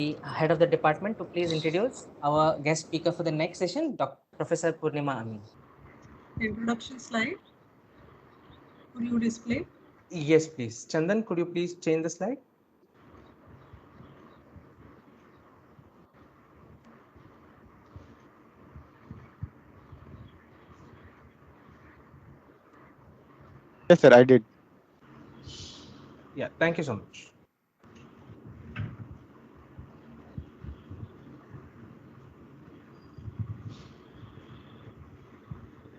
the head of the department to please introduce our guest speaker for the next session, Professor Purnima Amin. Introduction slide. Could you display? Yes, please. Chandan, could you please change the slide? Yes, sir, I did. Yeah, thank you so much.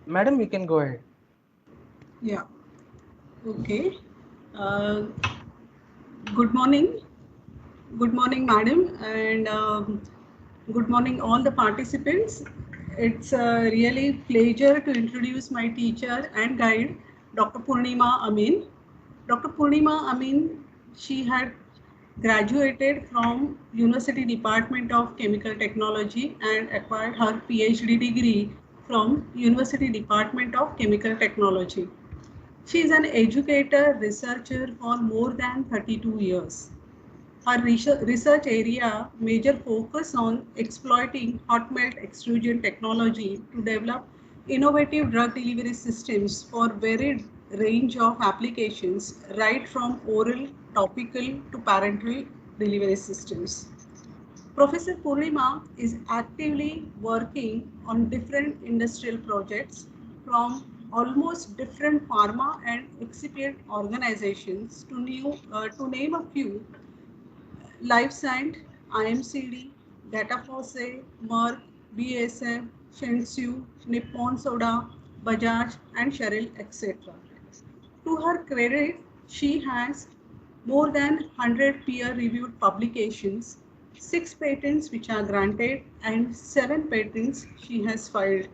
Madam, you can go ahead. Yeah. Okay. Uh, Good morning. Good morning, madam, and good morning, all the participants. It's a really pleasure to introduce my teacher and guide, Dr. Purnima Amin. Dr. Purnima Amin, she had graduated from University Department of Chemical Technology and acquired her PhD degree from University Department of Chemical Technology. She is an educator, researcher for more than 32 years. Her research area major focus on exploiting hot melt extrusion technology to develop innovative drug delivery systems for varied range of applications, right from oral, topical to parenteral delivery systems. Professor Purnima is actively working on different industrial projects from almost different pharma and excipient organizations to name a few: LifeScience, IMCD, Dataforce, Merck, BASF, Shenzhou, Nippon Soda, Bajaj, and Cheryl, etc. To her credit, she has more than 100 peer-reviewed publications, 6 patents which are granted, and 7 patents she has filed.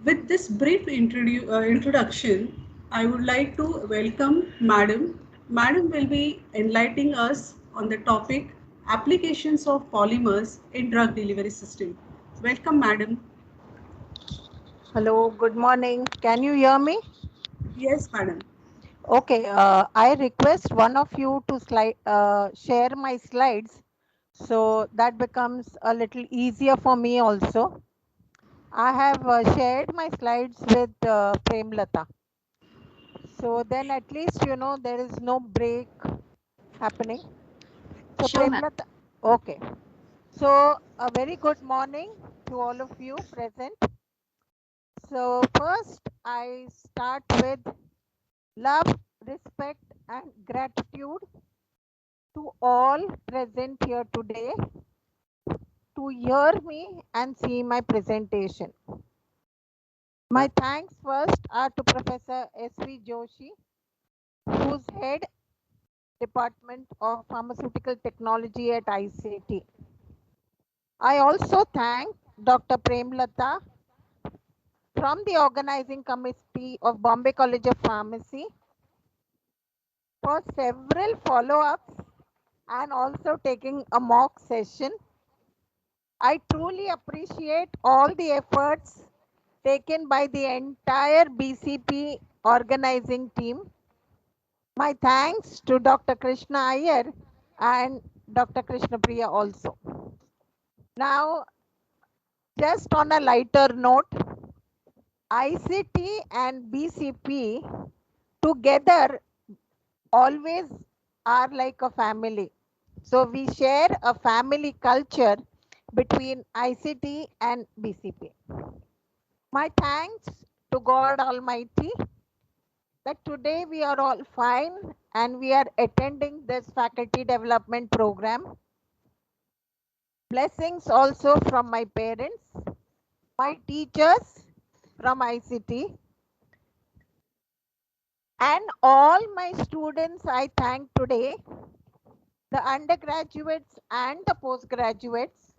With this brief introduction, I would like to welcome Madam. Madam will be enlightening us on the topic applications of polymers in drug delivery system. Welcome, Madam. Hello, good morning. Can you hear me? Yes, Madam. Okay, I request one of you to share my slides so that becomes a little easier for me also. I have shared my slides with Premlata. So then at least, you know, there is no break happening. So Sure, ma'am. Premlata, okay. So a very good morning to all of you present. So first I start with love, respect, and gratitude to all present here today to hear me and see my presentation. My thanks first are to Professor S.V. Joshi, who's head Department of Pharmaceutical Technology at ICT. I also thank Dr. Premlata from the organizing committee of Bombay College of Pharmacy for several follow-ups and also taking a mock session. I truly appreciate all the efforts taken by the entire BCP organizing team. My thanks to Dr. Krishna Iyer and Dr. Krishna Priya also. Now, just on a lighter note, ICT and BCP together always are like a family. So we share a family culture between ICT and BCP. My thanks to God Almighty that today we are all fine and we are attending this faculty development program. Blessings also from my parents, my teachers from ICT, and all my students I thank today, the undergraduates and the postgraduates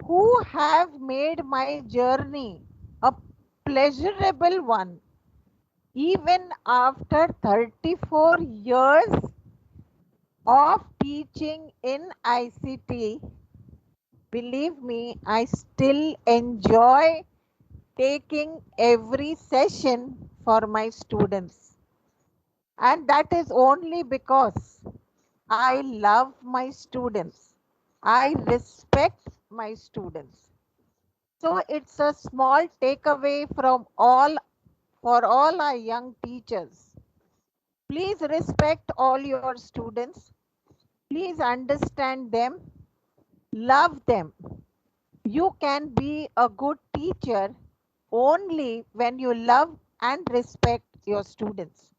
who have made my journey a pleasurable one. Even after 34 years of teaching in ICT, believe me, I still enjoy taking every session for my students. And that is only because I love my students. I respect my students. So it's a small takeaway from all for all our young teachers. Please respect all your students. Please understand them. Love them. You can be a good teacher only when you love and respect your students.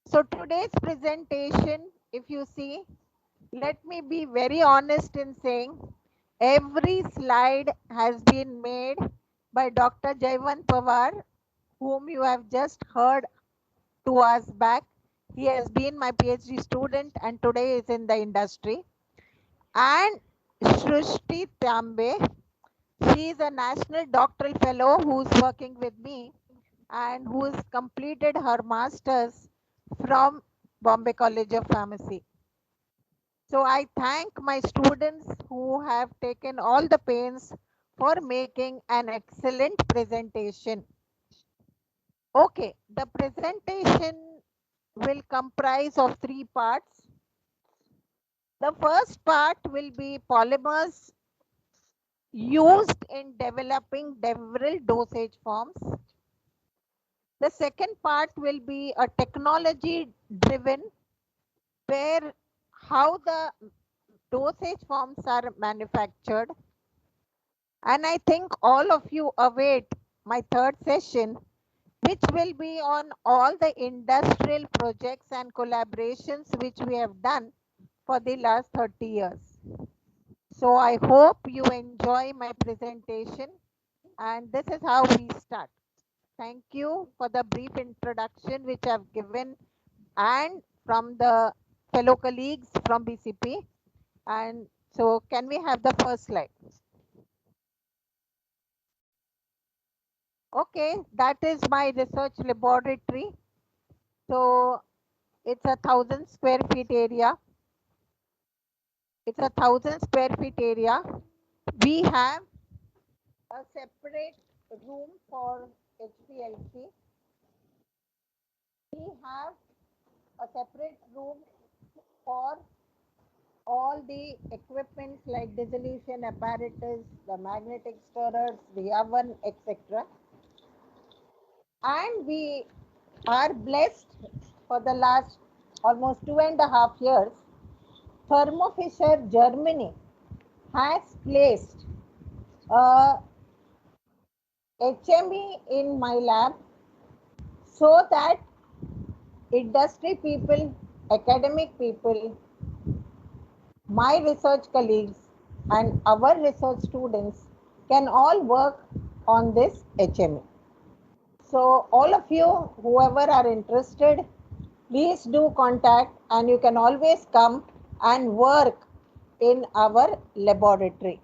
So today's presentation, if you see, let me be very honest in saying every slide has been made by Dr. Jayvant Pawar, whom you have just heard 2 hours back. He has been my PhD student and today is in the industry. And Shrishti Tambe, she is a national doctoral fellow who's working with me and who has completed her master's from Bombay College of Pharmacy. So I thank my students who have taken all the pains for making an excellent presentation. Okay, the presentation will comprise of 3 parts. The first part will be polymers used in developing several dosage forms. The second part will be a technology driven where how the dosage forms are manufactured. And I think all of you await my third session, which will be on all the industrial projects and collaborations which we have done for the last 30 years. So I hope you enjoy my presentation and this is how we start. Thank you for the brief introduction which I've given and from the fellow colleagues from BCP. And so can we have the first slide? Okay, that is my research laboratory. So it's a 1,000 square feet area. It's a 1,000 square feet area. We have a separate room for HPLC. We have a separate room for all the equipments like dissolution apparatus, the magnetic stirrers, the oven, etc. And we are blessed for the last almost 2.5 years. Thermo Fisher Germany has placed a HME in my lab so that industry people, academic people, my research colleagues and our research students can all work on this HME. So all of you, whoever are interested, please do contact and you can always come and work in our laboratory.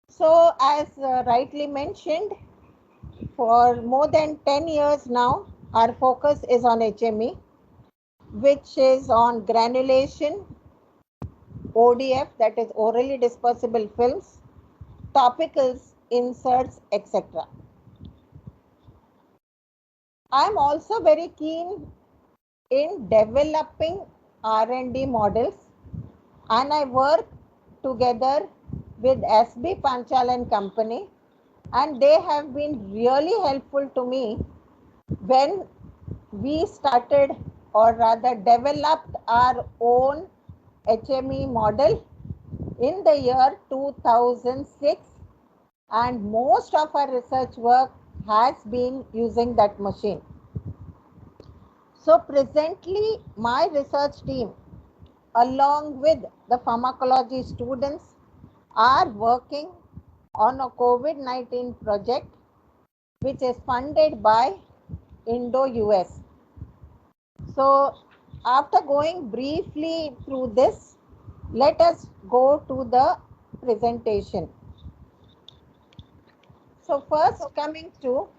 So as rightly mentioned, for more than 10 years now, our focus is on HME, which is on granulation, ODF, that is orally dispersible films, topicals, inserts, etc. I am also very keen in developing R&D models and I work together with SB Panchal and Company and they have been really helpful to me when we started or rather developed our own HME model in the year 2006 and most of our research work has been using that machine. So presently my research team along with the pharmacology students are working on a COVID-19 project which is funded by Indo-US. So after going briefly through this, let us go to the presentation. So first coming to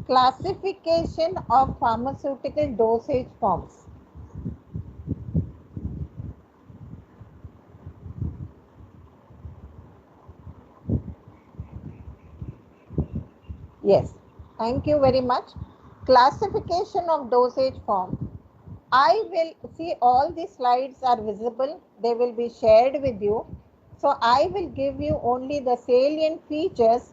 classification of pharmaceutical dosage forms. Yes, thank you very much. Classification of dosage form. I will see all the slides are visible. They will be shared with you. So I will give you only the salient features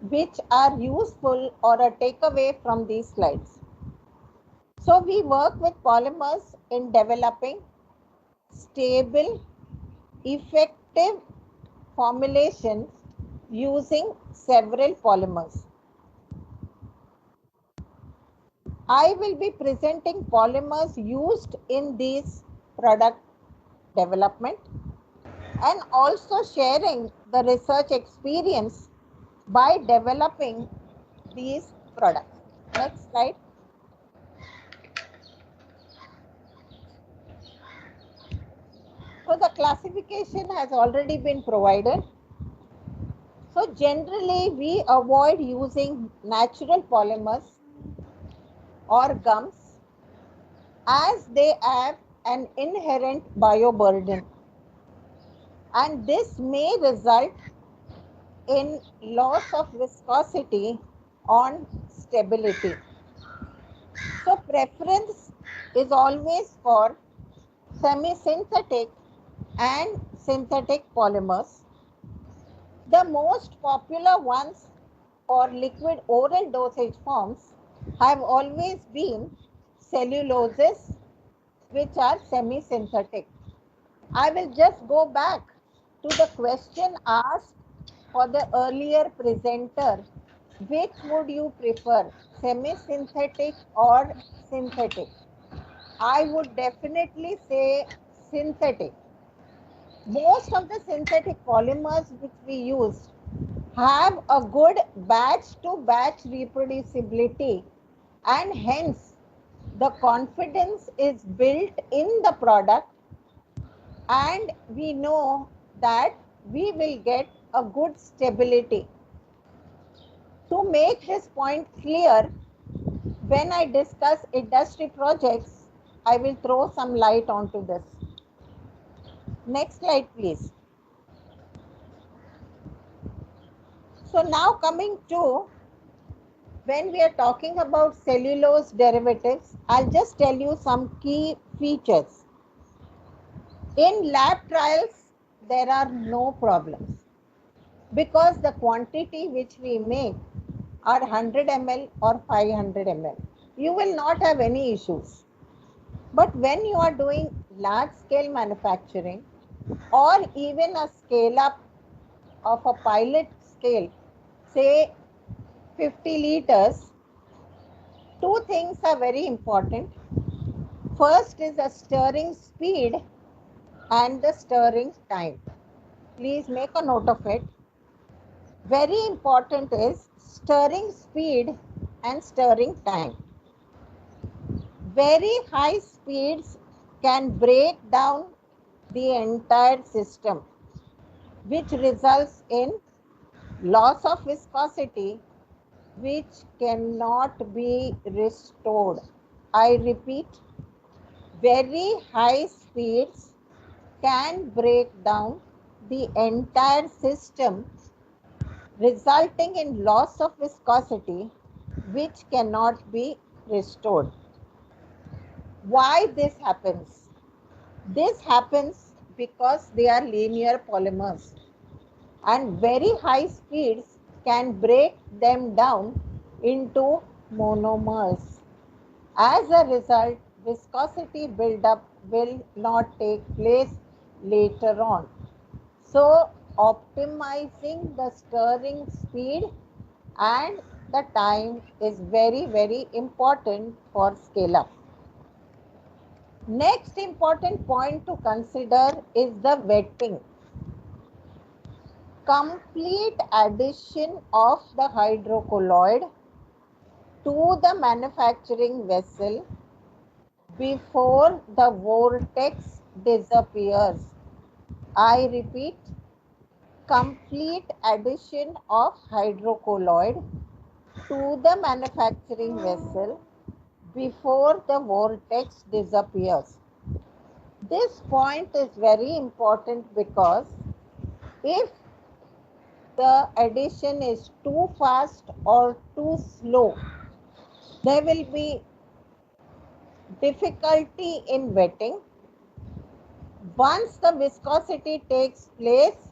which are useful or a takeaway from these slides. So we work with polymers in developing stable, effective formulations using several polymers. I will be presenting polymers used in these product development and also sharing the research experience by developing these products. Next slide. So the classification has already been provided. So generally we avoid using natural polymers or gums as they have an inherent bioburden, and this may result in loss of viscosity on stability. So preference is always for semi-synthetic and synthetic polymers. The most popular ones for liquid oral dosage forms have always been celluloses, which are semi-synthetic. I will just go back to the question asked for the earlier presenter. Which would you prefer, semi-synthetic or synthetic? I would definitely say synthetic. Most of the synthetic polymers which we use have a good batch to batch reproducibility, and hence the confidence is built in the product, and we know that we will get a good stability. To make this point clear, when I discuss industry projects, I will throw some light onto this. Next slide, please. So now coming to, when we are talking about cellulose derivatives, I'll just tell you some key features. In lab trials, there are no problems because the quantity which we make are 100 ml or 500 ml. You will not have any issues. But when you are doing large scale manufacturing or even a scale up of a pilot scale, say 50 liters, two things are very important. First is the stirring speed and the stirring time. Please make a note of it. Very important is stirring speed and stirring time. Very high speeds can break down the entire system, which results in loss of viscosity, which cannot be restored. I repeat, very high speeds can break down the entire system, resulting in loss of viscosity, which cannot be restored. Why this happens? This happens because they are linear polymers, and very high speeds can break them down into monomers. As a result, viscosity buildup will not take place later on. So, optimizing the stirring speed and the time is very, very important for scale up. Next important point to consider is the wetting. Complete addition of the hydrocolloid to the manufacturing vessel before the vortex disappears. I repeat, complete addition of hydrocolloid to the manufacturing vessel before the vortex disappears. This point is very important because if the addition is too fast or too slow, there will be difficulty in wetting. Once the viscosity takes place,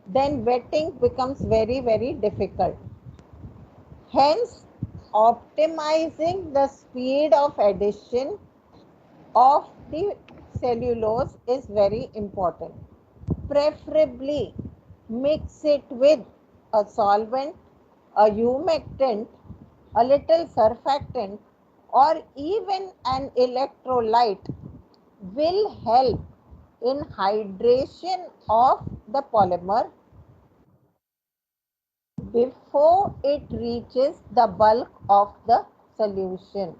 then wetting becomes very, very difficult. Hence, optimizing the speed of addition of the cellulose is very important. Preferably mix it with a solvent, a humectant, a little surfactant, or even an electrolyte will help in hydration of the polymer before it reaches the bulk of the solution.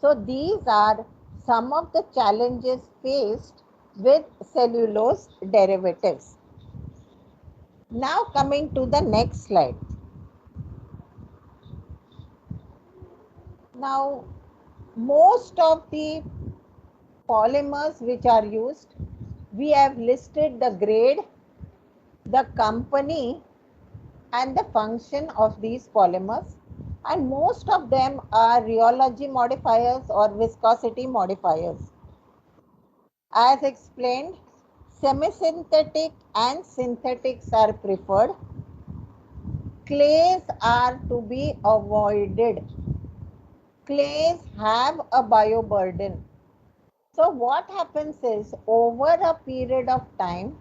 So these are some of the challenges faced with cellulose derivatives. Now coming to the next slide. Now most of the polymers which are used, we have listed the grade, the company and the function of these polymers, and most of them are rheology modifiers or viscosity modifiers. As explained, semi-synthetic and synthetics are preferred. Clays are to be avoided. Clays have a bioburden. So what happens is, over a period of time,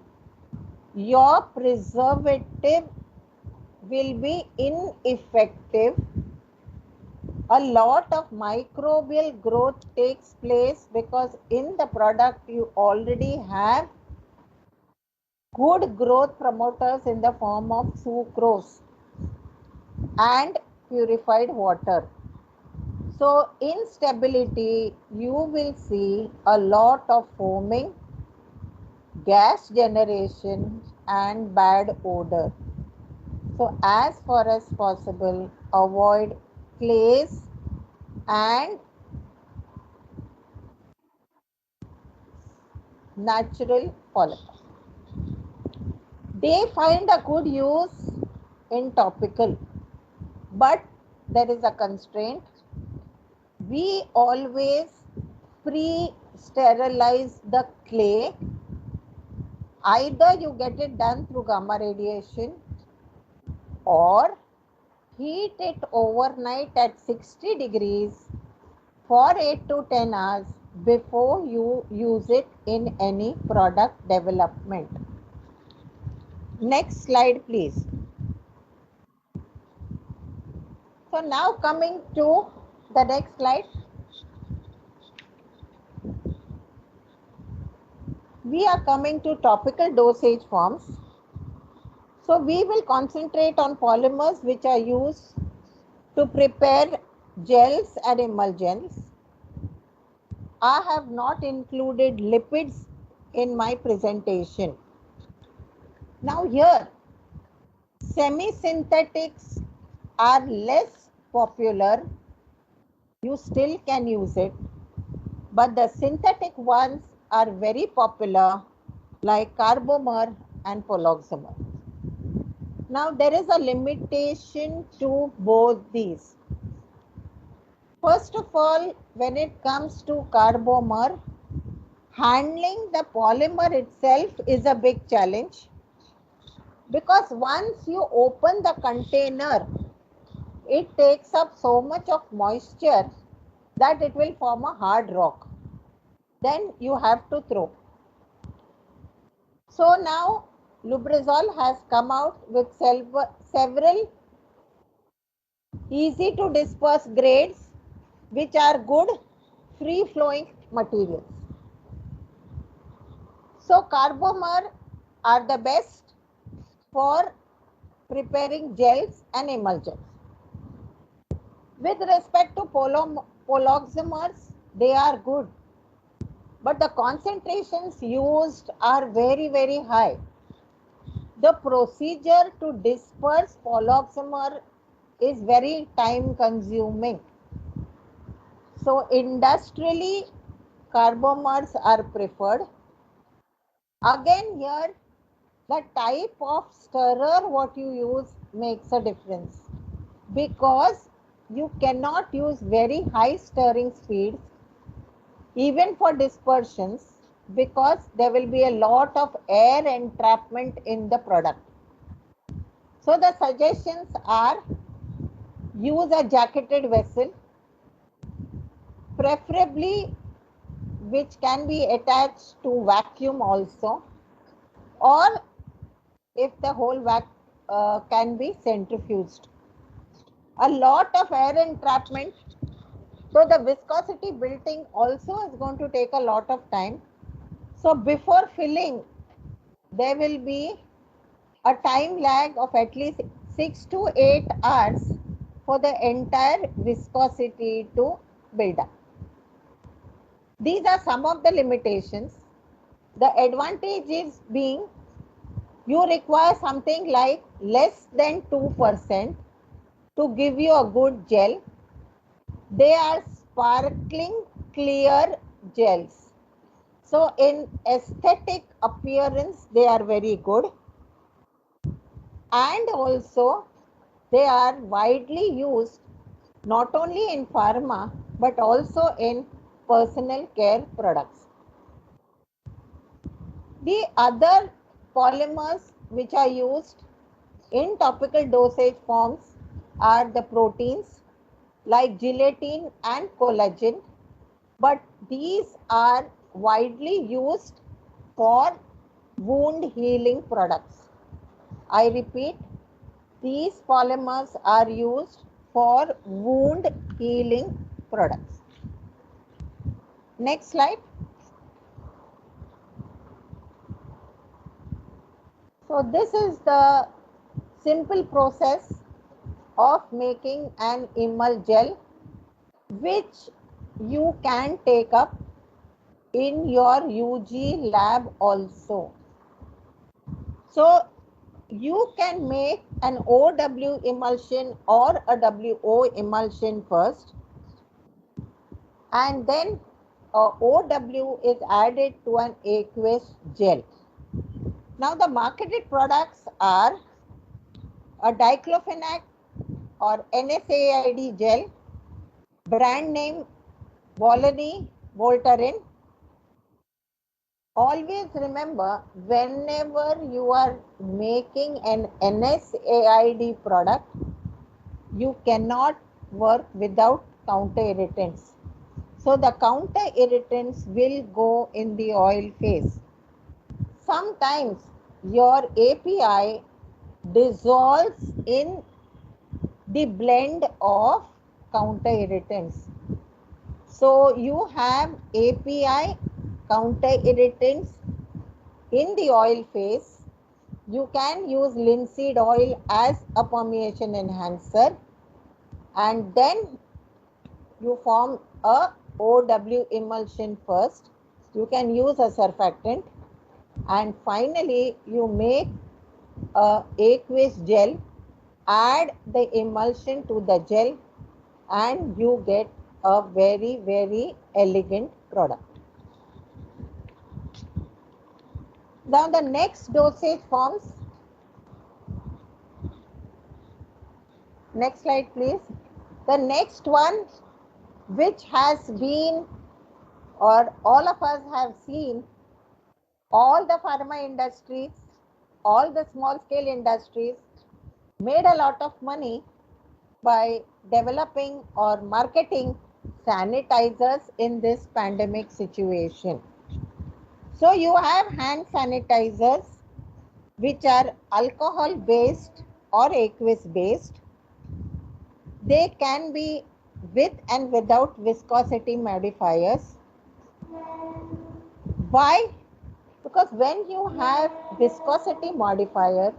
your preservative will be ineffective. A lot of microbial growth takes place because in the product you already have good growth promoters in the form of sucrose and purified water. So instability, you will see a lot of foaming, gas generation and bad odor. So as far as possible, avoid clays and natural polymer. They find a good use in topical, but there is a constraint. We always pre-sterilize the clay. Either you get it done through gamma radiation or heat it overnight at 60 degrees for 8 to 10 hours before you use it in any product development. Next slide, please. So now coming to the next slide. We are coming to topical dosage forms. So we will concentrate on polymers which are used to prepare gels and emulsions. I have not included lipids in my presentation. Now here, semi-synthetics are less popular. You still can use it, but the synthetic ones are very popular, like carbomer and poloxamer. Now there is a limitation to both these. First of all, when it comes to carbomer, handling the polymer itself is a big challenge, because once you open the container, it takes up so much of moisture that it will form a hard rock. Then you have to throw. So now Lubrizol has come out with several easy to disperse grades which are good free flowing materials. So carbomer are the best for preparing gels and emulsions. With respect to poloxamers, they are good, but the concentrations used are very, very high. The procedure to disperse poloxamer is very time consuming. So industrially, carbomers are preferred. Again here, the type of stirrer what you use makes a difference, because you cannot use very high stirring speeds even for dispersions, because there will be a lot of air entrapment in the product. So the suggestions are: use a jacketed vessel, preferably which can be attached to vacuum also, or if the whole can be centrifuged. A lot of air entrapment, so the viscosity building also is going to take a lot of time. So before filling, there will be a time lag of at least 6 to 8 hours for the entire viscosity to build up. These are some of the limitations. The advantage is being you require something like less than 2% to give you a good gel. They are sparkling clear gels. So in aesthetic appearance, they are very good. And also they are widely used not only in pharma but also in personal care products. The other polymers which are used in topical dosage forms are the proteins like gelatin and collagen, but these are widely used for wound healing products. I repeat, these polymers are used for wound healing products. Next slide. So this is the simple process of making an emul gel, which you can take up in your UG lab also. So you can make an OW emulsion or a WO emulsion first, and then OW is added to an aqueous gel. Now the marketed products are a diclofenac or NSAID gel, brand name Volani Voltaren. Always remember, whenever you are making an NSAID product, you cannot work without counter irritants. So the counter irritants will go in the oil phase. Sometimes your API dissolves in the blend of counter irritants. So you have API counter irritants in the oil phase. You can use linseed oil as a permeation enhancer, and then you form a OW emulsion first. You can use a surfactant, and finally you make a aqueous gel, add the emulsion to the gel, and you get a very, very elegant product. Now the next dosage forms. Next slide, please. The next one, which has been, or all of us have seen, all the pharma industries, all the small scale industries made a lot of money by developing or marketing sanitizers in this pandemic situation. So you have hand sanitizers which are alcohol based or aqueous based. They can be with and without viscosity modifiers. Why? Because when you have viscosity modifier,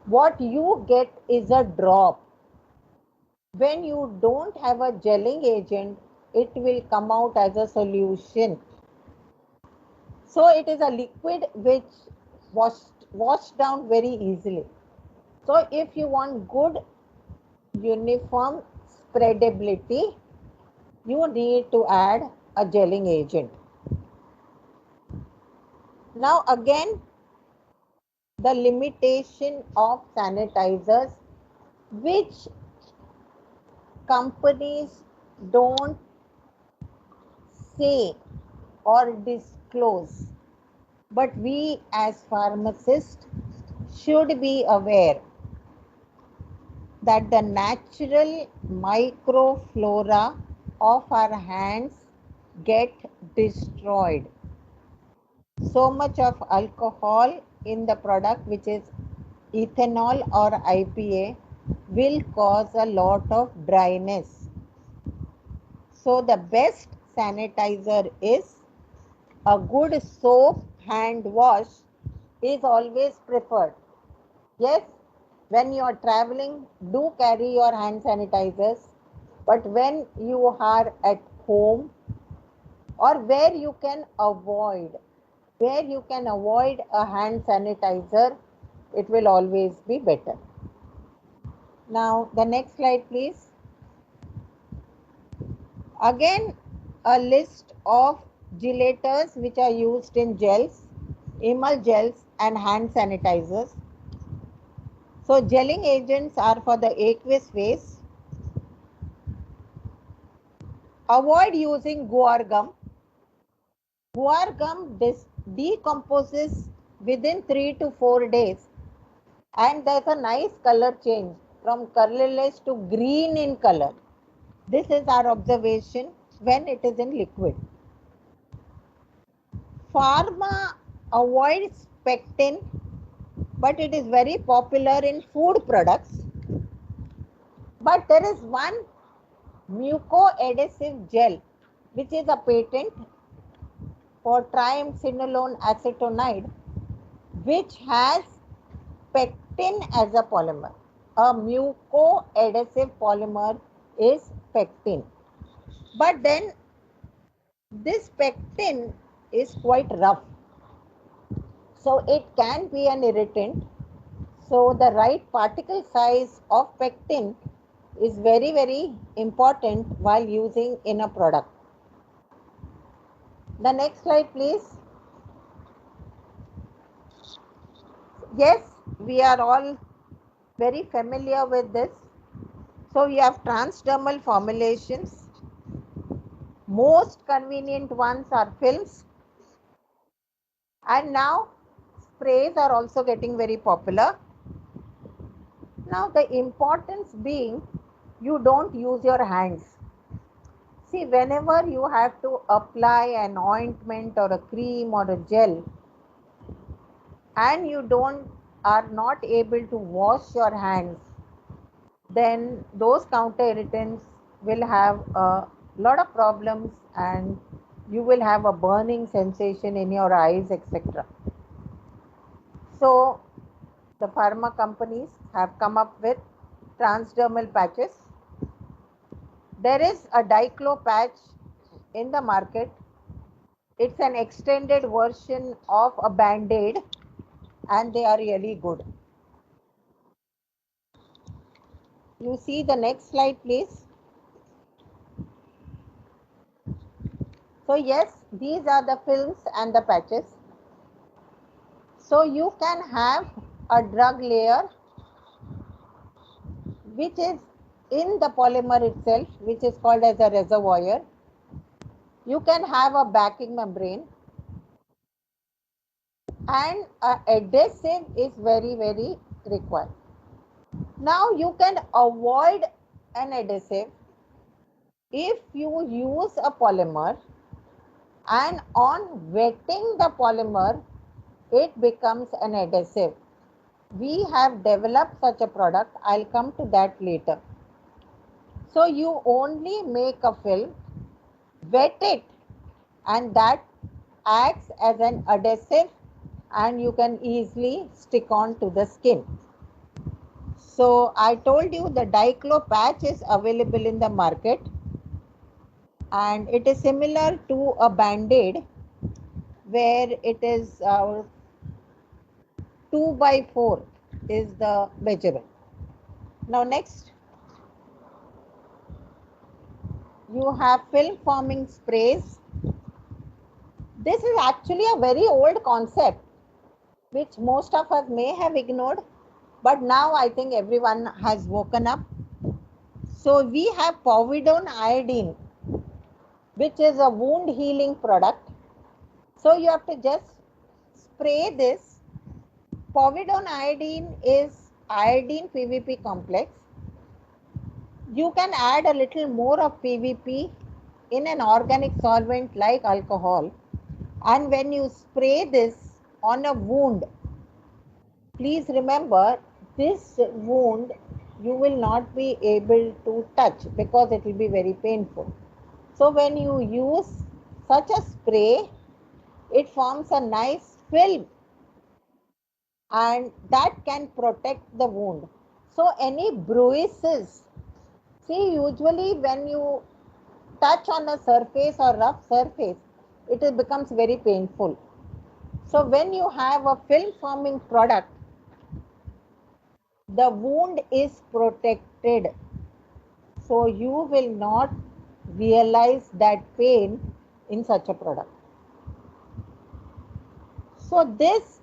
what you get is a drop. When you don't have a gelling agent, it will come out as a solution. So it is a liquid which washed down very easily. So if you want good uniform spreadability, you need to add a gelling agent. Now again, the limitation of sanitizers, which companies don't say or disclose. But we as pharmacists should be aware that the natural microflora of our hands get destroyed. So much of alcohol in the product, which is ethanol or IPA, will cause a lot of dryness. So the best sanitizer is a good soap hand wash is always preferred. Yes, when you are traveling, do carry your hand sanitizers. But when you are at home or where you can avoid a hand sanitizer, it will always be better. Now, the next slide, please. Again, a list of gelators which are used in gels, emulgels, and hand sanitizers. So, gelling agents are for the aqueous phase. Avoid using guar gum. Guar gum decomposes within 3 to 4 days, and there's a nice color change from colorless to green in color. This is our observation when it is in liquid. Pharma avoids pectin, but it is very popular in food products. But there is one mucoadhesive gel which is a patent for triamcinolone acetonide, which has pectin as a polymer. A mucoadhesive polymer is pectin. But then this pectin is quite rough. So it can be an irritant. So the right particle size of pectin is very, very important while using in a product. The next slide, please. Yes, we are all very familiar with this. So we have transdermal formulations. Most convenient ones are films. And now sprays are also getting very popular. Now the importance being, you don't use your hands. See, whenever you have to apply an ointment or a cream or a gel, and you are not able to wash your hands, then those counter irritants will have a lot of problems, and you will have a burning sensation in your eyes, etc. So the pharma companies have come up with transdermal patches. There is a Diclo patch in the market. It's an extended version of a Band-Aid, and they are really good. You see the next slide, please. So yes, these are the films and the patches. So you can have a drug layer which is in the polymer itself, which is called as a reservoir. You can have a backing membrane, and adhesive is very, very required. Now you can avoid an adhesive if you use a polymer, and on wetting the polymer, it becomes an adhesive. We have developed such a product. I'll come to that later. So you only make a film, wet it, and that acts as an adhesive, and you can easily stick on to the skin. So I told you the Diclo patch is available in the market, and it is similar to a Band-Aid, where it is 2/4 is the measurement. Now next, you have film forming sprays. This is actually a very old concept which most of us may have ignored, but now I think everyone has woken up. So we have povidone iodine, which is a wound healing product. So you have to just spray this. Povidone iodine is iodine PVP complex. You can add a little more of PVP in an organic solvent like alcohol, and when you spray this on a wound, please remember this wound you will not be able to touch because it will be very painful. So when you use such a spray, it forms a nice film and that can protect the wound. So any bruises, see, usually when you touch on a surface or rough surface, it becomes very painful. So when you have a film forming product, the wound is protected. So you will not realize that pain in such a product. So this,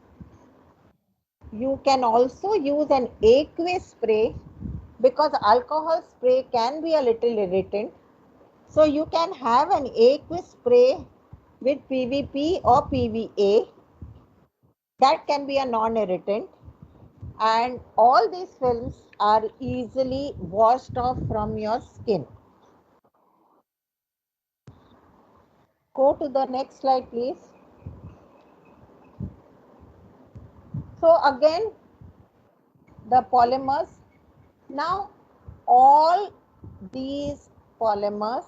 you can also use an aqueous spray because alcohol spray can be a little irritant. So you can have an aqueous spray with PVP or PVA. That can be a non-irritant. And all these films are easily washed off from your skin. Go to the next slide, please. So again, the polymers. Now, all these polymers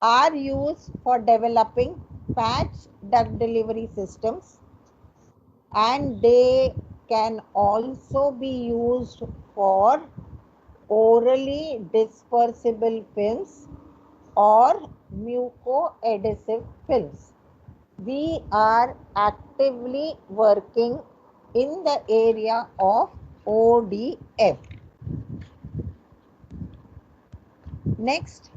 are used for developing patch drug delivery systems, and they can also be used for orally dispersible films or mucoadhesive films. We are actively working in the area of ODF. Next.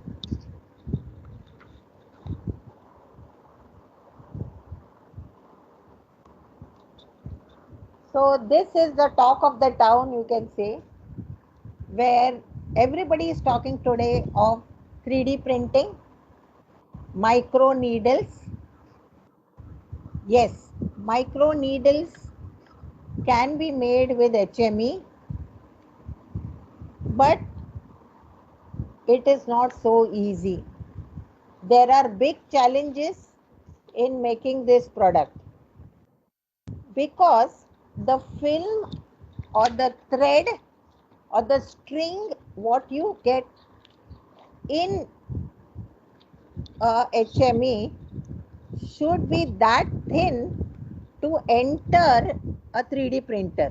So this is the talk of the town, you can say, where everybody is talking today of 3D printing, micro needles. Yes, micro needles can be made with HME, but it is not so easy. There are big challenges in making this product because the film or the thread or the string what you get in HME should be that thin to enter a 3D printer.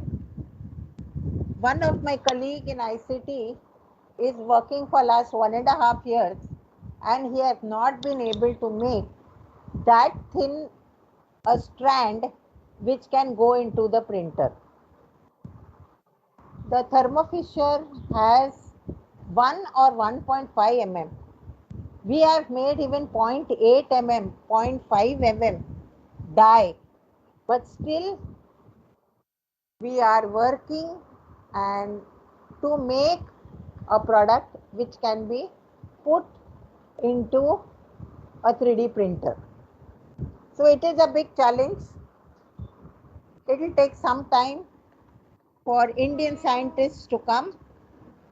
One of my colleague in ICT is working for last 1.5 years and he has not been able to make that thin a strand which can go into the printer. The Thermo Fisher has 1 or 1.5 mm. We have made even 0.8 mm, 0.5 mm die, but still we are working and to make a product which can be put into a 3D printer. So it is a big challenge. It will take some time for Indian scientists to come,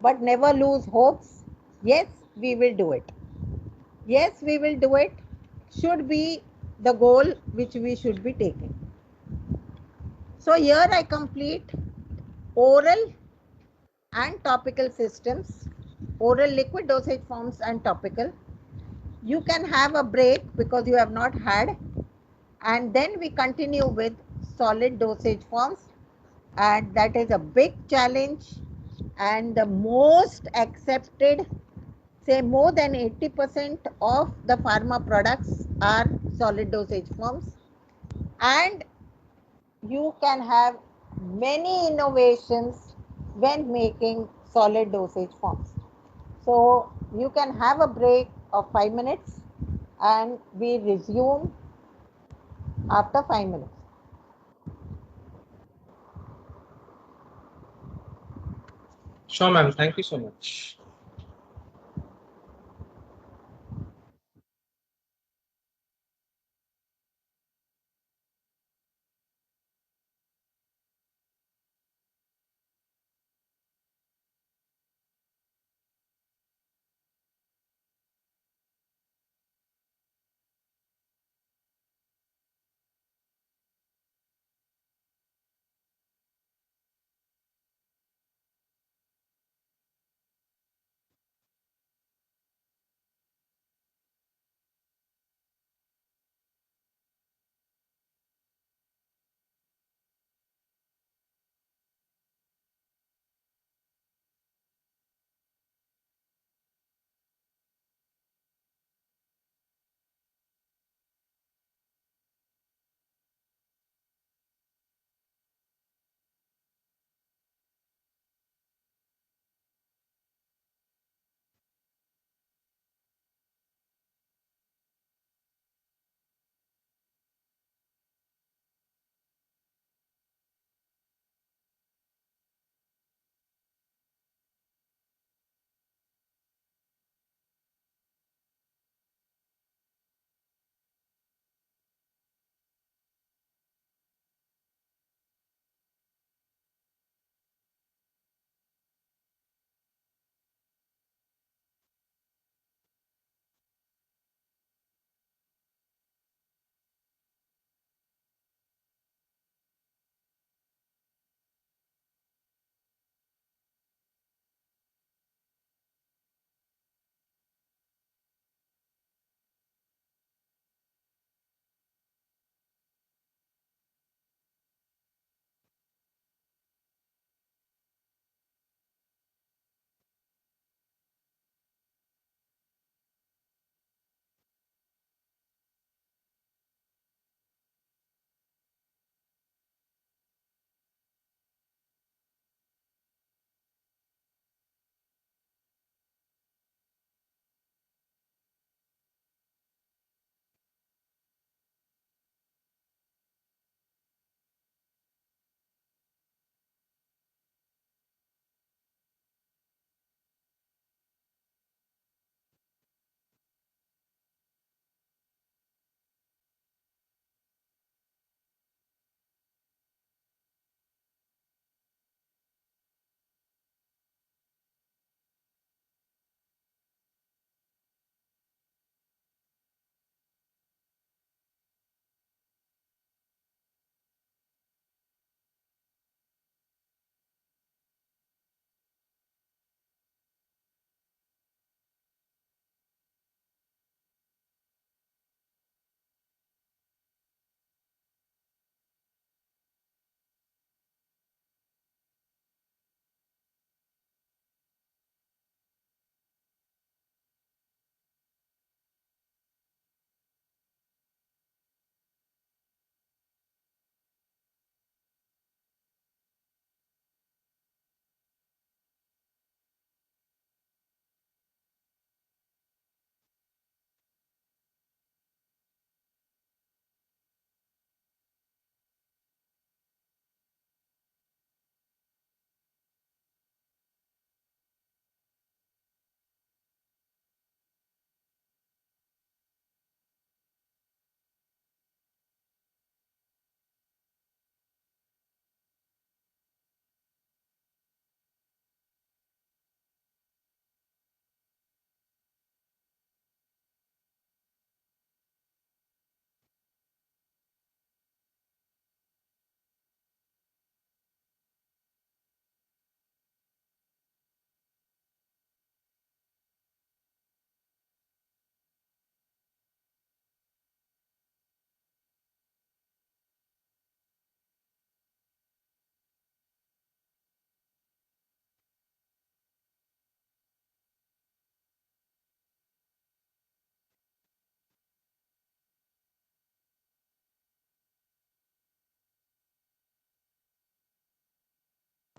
but never lose hopes. Yes, we will do it. Yes, we will do it. Should be the goal which we should be taking. So here I complete oral and topical systems, oral liquid dosage forms and topical. You can have a break because you have not had, and then we continue with solid dosage forms, and that is a big challenge and the most accepted. Say more than 80% of the pharma products are solid dosage forms, and you can have many innovations when making solid dosage forms. So you can have a break of 5 minutes and we resume after 5 minutes. Sure, ma'am. Thank you so much.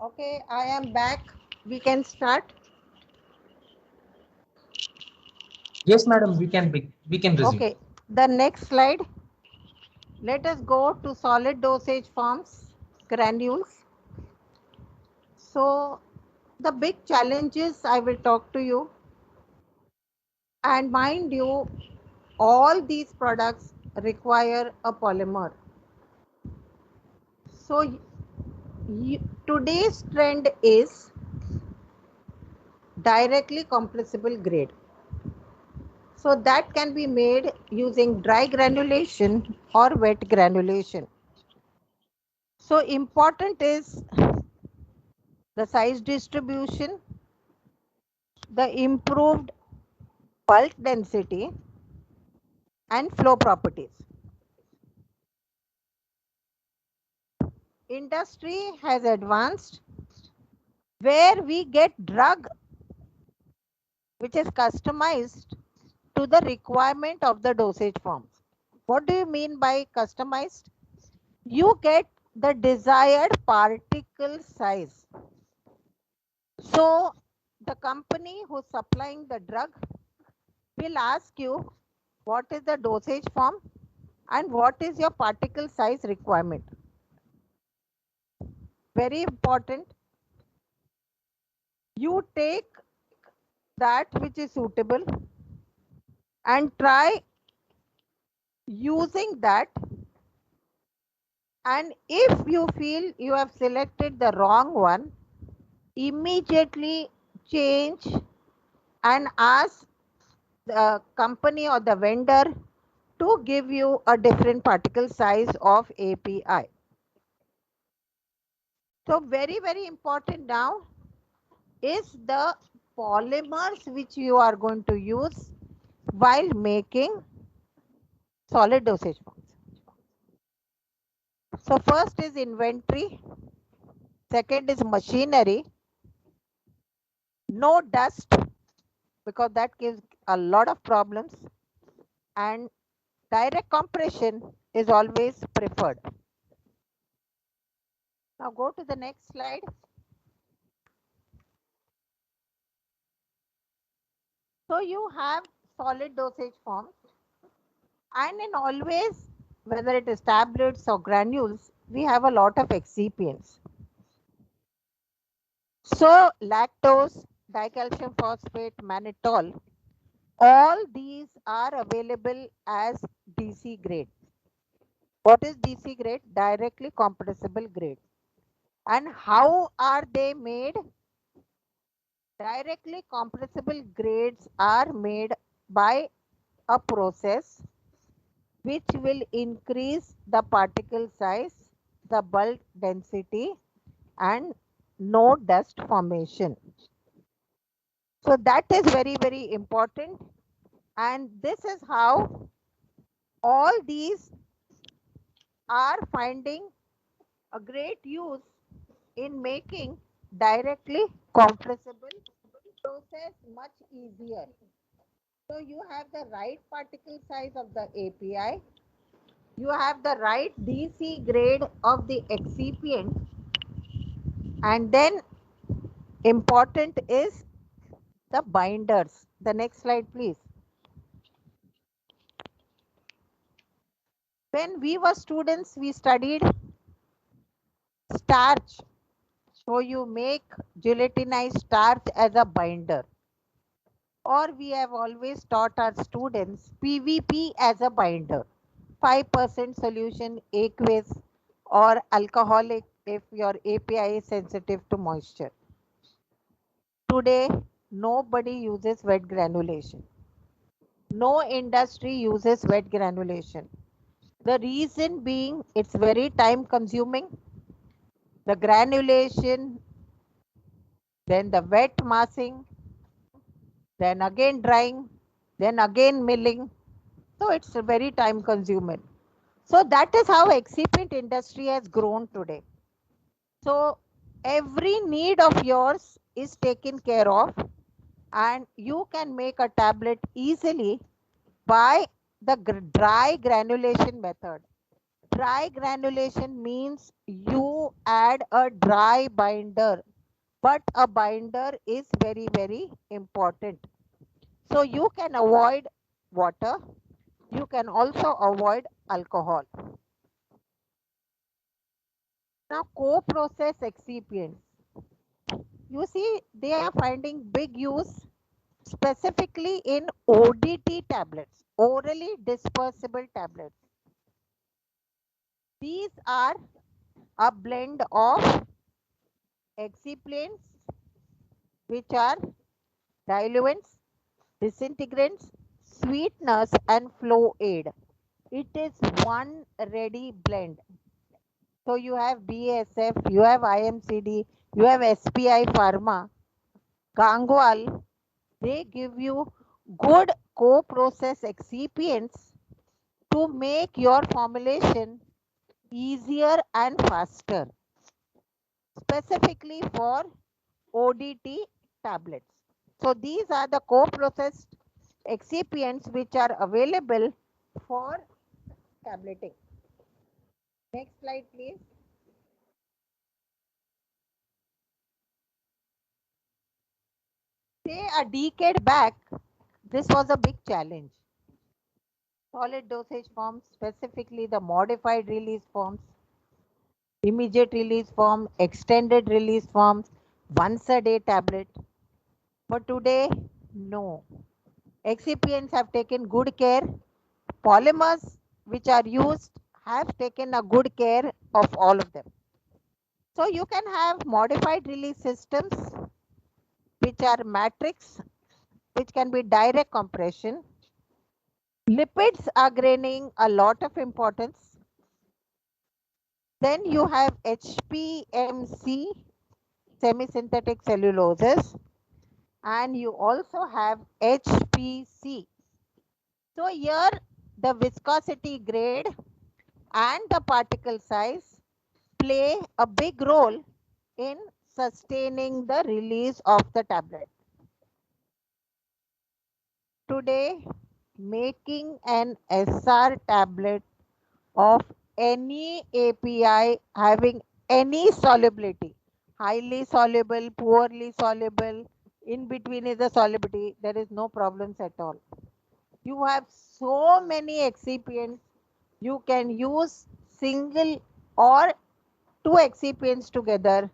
Okay, I am back. We can start. Yes, madam, we can resume. Okay, the next slide. Let us go to solid dosage forms, granules. So the big challenges I will talk to you, and mind you, all these products require a polymer. So today's trend is directly compressible grade. So that can be made using dry granulation or wet granulation. So important is the size distribution, the improved bulk density, and flow properties. Industry has advanced where we get drug which is customized to the requirement of the dosage forms. What do you mean by customized? You get the desired particle size. So the company who's supplying the drug will ask you what is the dosage form and what is your particle size requirement. Very important. You take that which is suitable and try using that, and if you feel you have selected the wrong one, immediately change and ask the company or the vendor to give you a different particle size of API. So very important now is the polymers which you are going to use while making solid dosage forms. So first is inventory, second is machinery, no dust because that gives a lot of problems, and direct compression is always preferred. Now go to the next slide. So you have solid dosage forms, and in always, whether it is tablets or granules, we have a lot of excipients. So lactose, dicalcium phosphate, mannitol, all these are available as DC grade. What is DC grade? Directly compressible grade. And how are they made? Directly compressible grades are made by a process which will increase the particle size, the bulk density, and no dust formation. So that is very important, and this is how all these are finding a great use in making directly compressible process much easier. So you have the right particle size of the API, you have the right DC grade of the excipient, and then important is the binders. The next slide, please. When we were students, we studied starch. So you make gelatinized starch as a binder. Or we have always taught our students PVP as a binder. 5% solution aqueous or alcoholic if your API is sensitive to moisture. Today, nobody uses wet granulation. No industry uses wet granulation. The reason being it's very time consuming. The granulation, then the wet massing, then again drying, then again milling. So it's very time consuming. So that is how excipient industry has grown today. So every need of yours is taken care of, and you can make a tablet easily by the dry granulation method. Dry granulation means you add a dry binder, but a binder is very, very important. So you can avoid water. You can also avoid alcohol. Now, co-process excipients. You see, they are finding big use specifically in ODT tablets, orally dispersible tablets. These are a blend of excipients, which are diluents, disintegrants, sweeteners, and flow aid. It is one ready blend. So you have BASF, you have IMCD, you have SPI Pharma, Gangwal. They give you good co-process excipients to make your formulation easier and faster, specifically for ODT tablets. So these are the co-processed excipients which are available for tableting. Next slide, please. Say a decade back, this was a big challenge. Solid dosage forms, specifically the modified release forms, immediate release form, extended release forms, once a day tablet. But today, no. Excipients have taken good care. Polymers which are used have taken a good care of all of them. So you can have modified release systems which are matrix, which can be direct compression. Lipids are gaining a lot of importance. Then you have HPMC, semi-synthetic celluloses, and you also have HPC. So here the viscosity grade and the particle size play a big role in sustaining the release of the tablet. Today, making an SR tablet of any API having any solubility, highly soluble, poorly soluble, in between is the solubility, there is no problems at all. You have so many excipients, you can use single or two excipients together,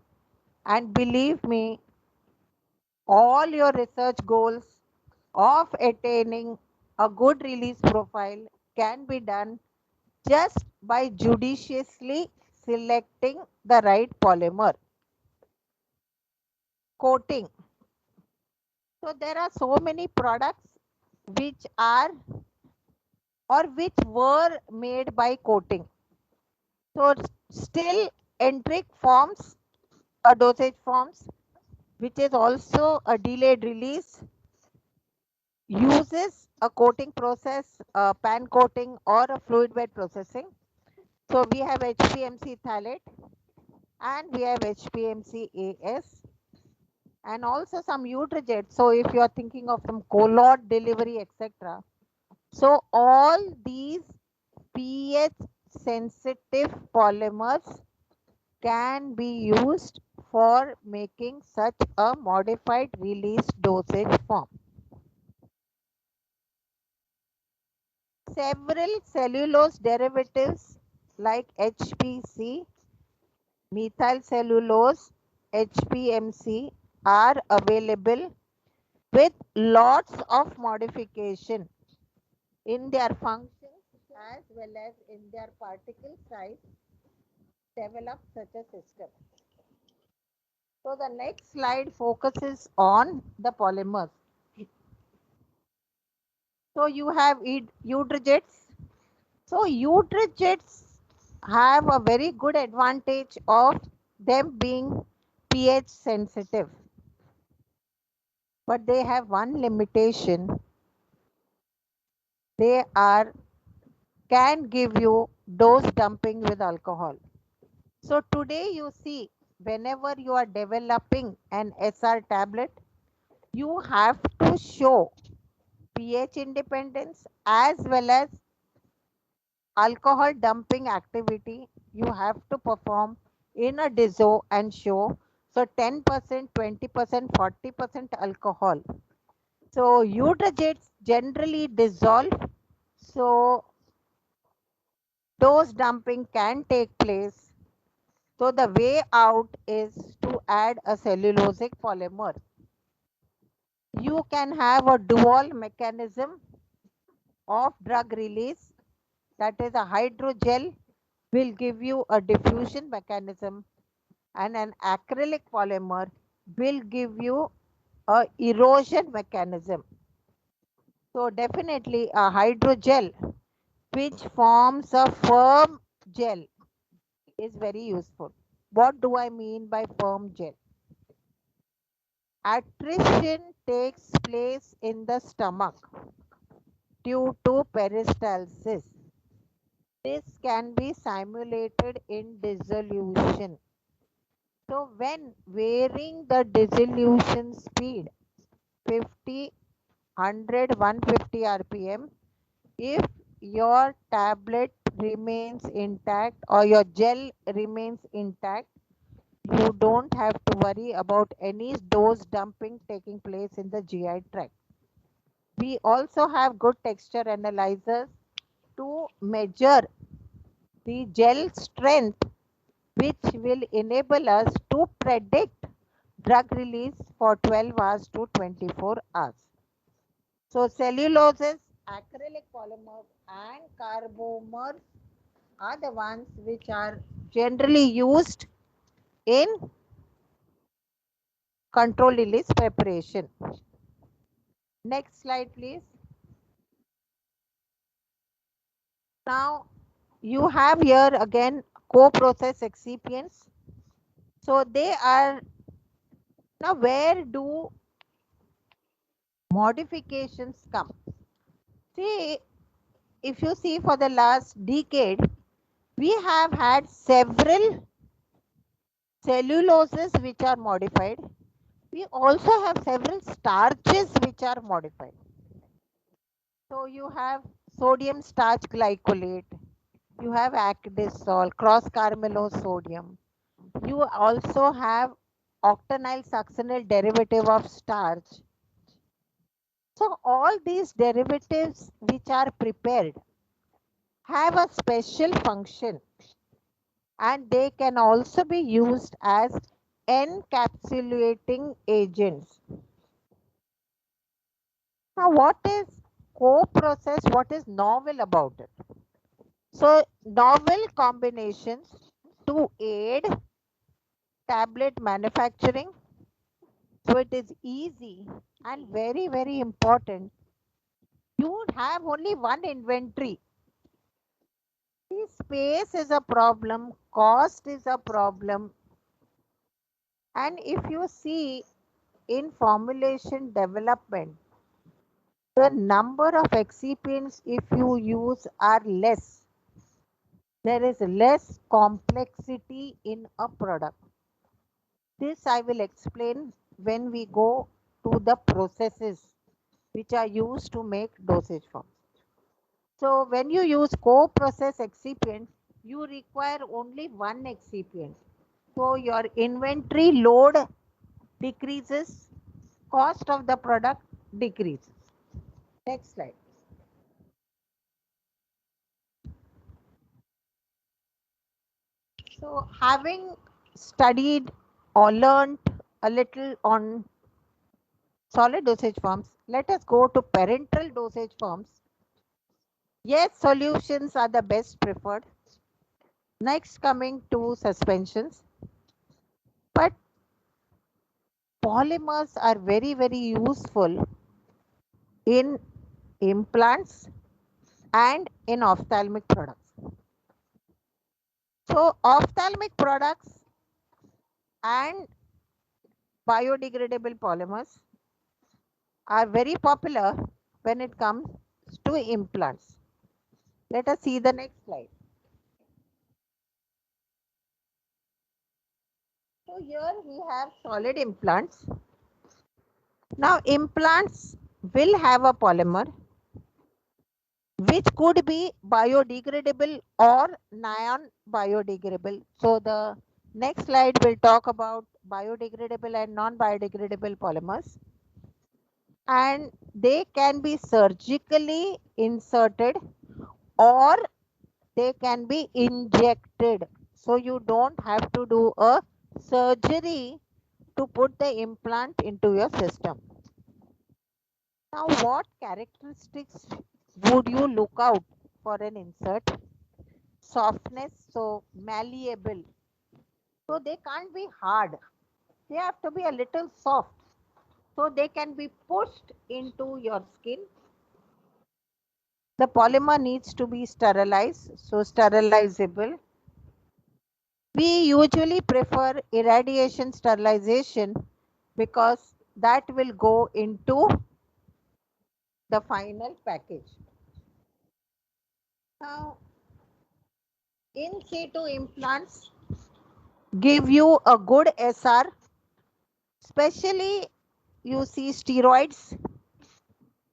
and believe me, all your research goals of attaining a good release profile can be done just by judiciously selecting the right polymer. Coating. So there are so many products which are or which were made by coating. So still enteric forms a dosage forms, which is also a delayed release, uses a coating process, pan coating or a fluid bed processing. So we have HPMC phthalate and we have HPMC AS and also some Utrojet. So if you are thinking of some colloid delivery, etc. So all these pH sensitive polymers can be used for making such a modified release dosage form. Several cellulose derivatives like HPC, methyl cellulose, HPMC are available with lots of modification in their functions as well as in their particle size develop such a system. So the next slide focuses on the polymers. So you have Utrojets. So Utrojets have a very good advantage of them being pH sensitive. But they have one limitation. They can give you dose dumping with alcohol. So today you see whenever you are developing an SR tablet, you have to show pH independence as well as alcohol dumping activity you have to perform in a diso and show. So 10%, 20%, 40% alcohol. So eudragates generally dissolve. So dose dumping can take place. So the way out is to add a cellulosic polymer. You can have a dual mechanism of drug release, that is a hydrogel will give you a diffusion mechanism and an acrylic polymer will give you a erosion mechanism. So definitely a hydrogel which forms a firm gel is very useful. What do I mean by firm gel? Attrition takes place in the stomach due to peristalsis. This can be simulated in dissolution. So when varying the dissolution speed 50, 100, 150 rpm, if your tablet remains intact or your gel remains intact, you don't have to worry about any dose dumping taking place in the GI tract. We also have good texture analyzers to measure the gel strength, which will enable us to predict drug release for 12 hours to 24 hours. So celluloses, acrylic polymers and carbomers are the ones which are generally used in control release preparation. Next slide, please. Now you have here again co-process excipients. So they are, now where do modifications come? See, if you see for the last decade, we have had several celluloses which are modified. We also have several starches which are modified. So you have sodium starch glycolate, you have acdisol, cross carbamylose sodium. You also have octanyl succinyl derivative of starch. So all these derivatives which are prepared have a special function and they can also be used as encapsulating agents. Now what is co-process? What is novel about it? So novel combinations to aid tablet manufacturing. So it is easy and very, very important. You have only one inventory. See, space is a problem, cost is a problem. And if you see in formulation development, the number of excipients if you use are less. There is less complexity in a product. This I will explain when we go to the processes which are used to make dosage forms. So when you use co-process excipient, you require only one excipient. So your inventory load decreases, cost of the product decreases. Next slide. So having studied or learned a little on solid dosage forms, let us go to parenteral dosage forms. Yes, solutions are the best preferred. Next, coming to suspensions. But polymers are very, very useful in implants and in ophthalmic products. So ophthalmic products and biodegradable polymers are very popular when it comes to implants. Let us see the next slide. So here we have solid implants. Now implants will have a polymer. which could be biodegradable or non-biodegradable. So the next slide will talk about biodegradable and non-biodegradable polymers. And they can be surgically inserted or they can be injected. So you don't have to do a surgery to put the implant into your system. Now, what characteristics would you look out for an insert? Softness, so malleable. So they can't be hard. They have to be a little soft. So they can be pushed into your skin. The polymer needs to be sterilized, so sterilizable. We usually prefer irradiation sterilization because that will go into the final package. Now, in situ implants give you a good SR, especially you see steroids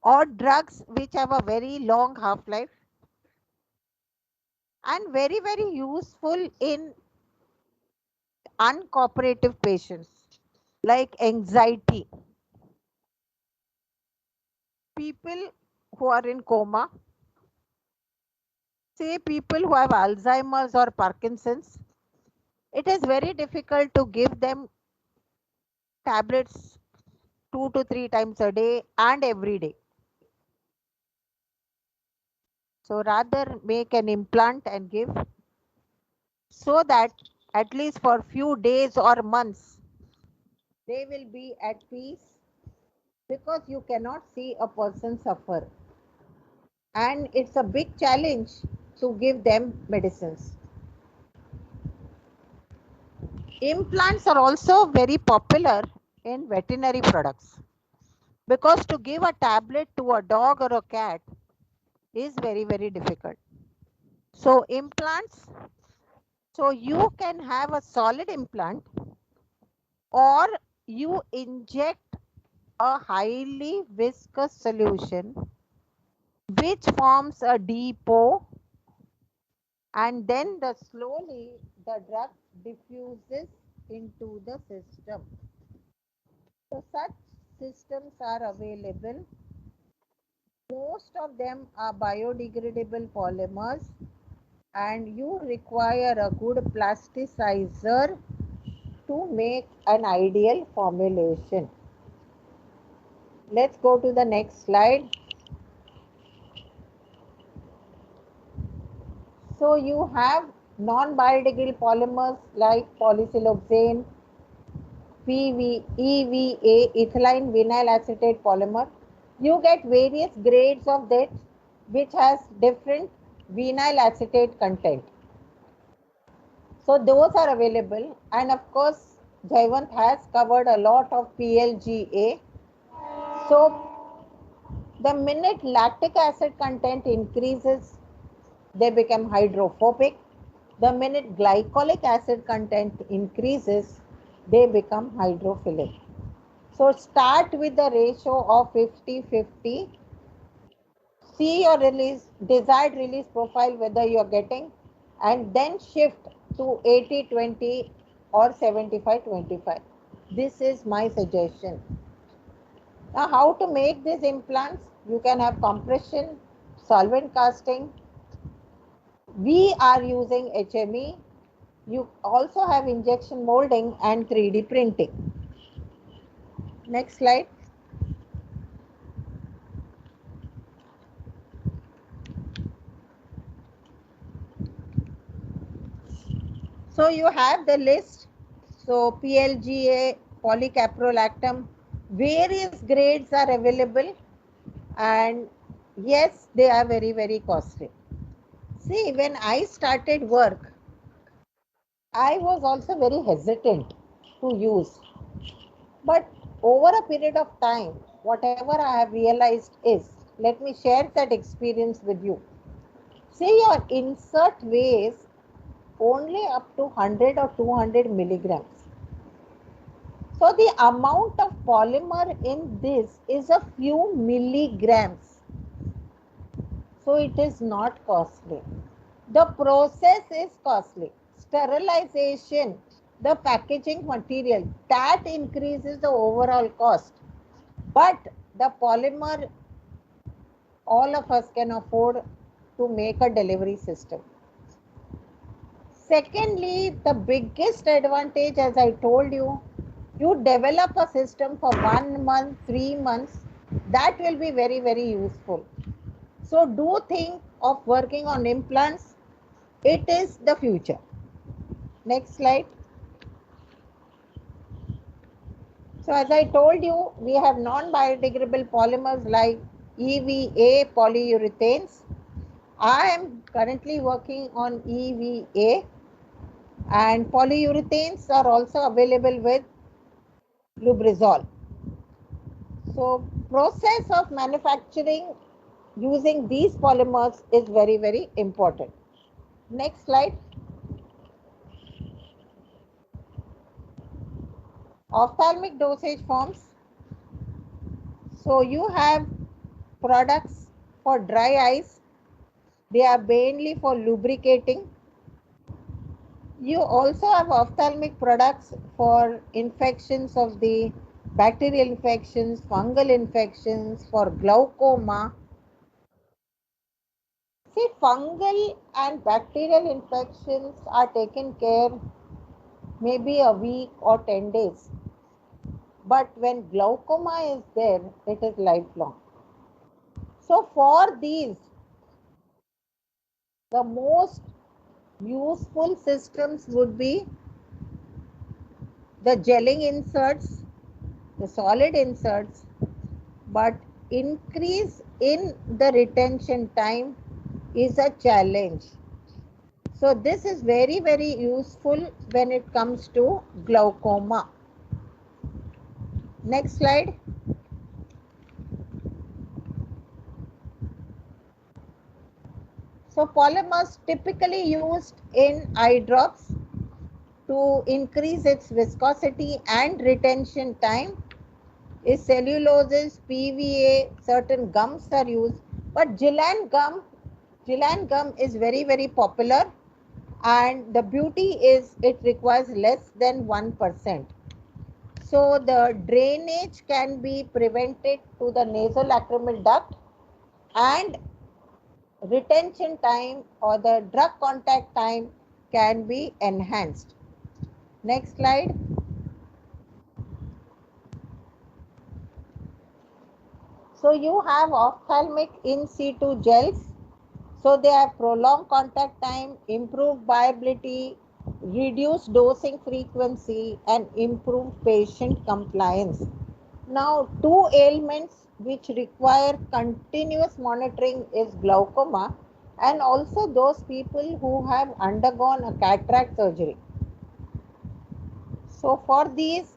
or drugs which have a very long half-life and very, very useful in uncooperative patients like anxiety, people who are in coma, say people who have Alzheimer's or Parkinson's. It is very difficult to give them tablets 2 to 3 times a day and every day. So rather make an implant and give, so that at least for few days or months they will be at peace, because you cannot see a person suffer and it's a big challenge to give them medicines. Implants are also very popular in veterinary products, because to give a tablet to a dog or a cat is very, very difficult. So implants, so you can have a solid implant or you inject a highly viscous solution which forms a depot, and then slowly the drug diffuses into the system. So such systems are available. Most of them are biodegradable polymers and you require a good plasticizer to make an ideal formulation. Let's go to the next slide. So you have non-biodegradable polymers like polysiloxane, EVA, ethylene vinyl acetate polymer. You get various grades of that which has different vinyl acetate content. So those are available, and of course Jayant has covered a lot of PLGA. So the minute lactic acid content increases, they become hydrophobic. The minute glycolic acid content increases, they become hydrophilic. So start with the ratio of 50-50. See your desired release profile, whether you are getting, and then shift to 80-20 or 75-25. This is my suggestion. Now, how to make these implants? You can have compression, solvent casting. We are using HME. You also have injection molding and 3D printing. Next slide. So you have the list. So PLGA, polycaprolactam, various grades are available, and yes, they are very, very costly. See, when I started work, I was also very hesitant to use. But over a period of time, whatever I have realized is, let me share that experience with you. See, your insert weighs only up to 100 or 200 milligrams. So the amount of polymer in this is a few milligrams. so it is not costly. The process is costly. Sterilization, the packaging material, that increases the overall cost. But the polymer, all of us can afford to make a delivery system. Secondly, the biggest advantage, as I told you, you develop a system for 1 month, 3 months, that will be very, very useful. So do think of working on implants. It is the future. Next slide. So as I told you, we have non-biodegradable polymers like EVA polyurethanes. I am currently working on EVA, and polyurethanes are also available with Lubrizol. So process of manufacturing using these polymers is very, very important. Next slide. Ophthalmic dosage forms. So you have products for dry eyes. They are mainly for lubricating. You also have ophthalmic products for infections of the bacterial infections, fungal infections, for glaucoma. See, fungal and bacterial infections are taken care maybe a week or 10 days. But when glaucoma is there, it is lifelong. So for these, the most useful systems would be the gelling inserts, the solid inserts, but increase in the retention time is a challenge. So this is very, very useful when it comes to glaucoma. Next slide. So polymers typically used in eye drops to increase its viscosity and retention time is celluloses, PVA, certain gums are used, but Gillan gum is very, very popular, and the beauty is it requires less than 1%. So the drainage can be prevented to the nasolacrimal duct, and retention time or the drug contact time can be enhanced. Next slide. So you have ophthalmic in situ gels. So they have prolonged contact time, improved viability, reduced dosing frequency, and improved patient compliance. Now, two ailments which require continuous monitoring is glaucoma, and also those people who have undergone a cataract surgery. So for these,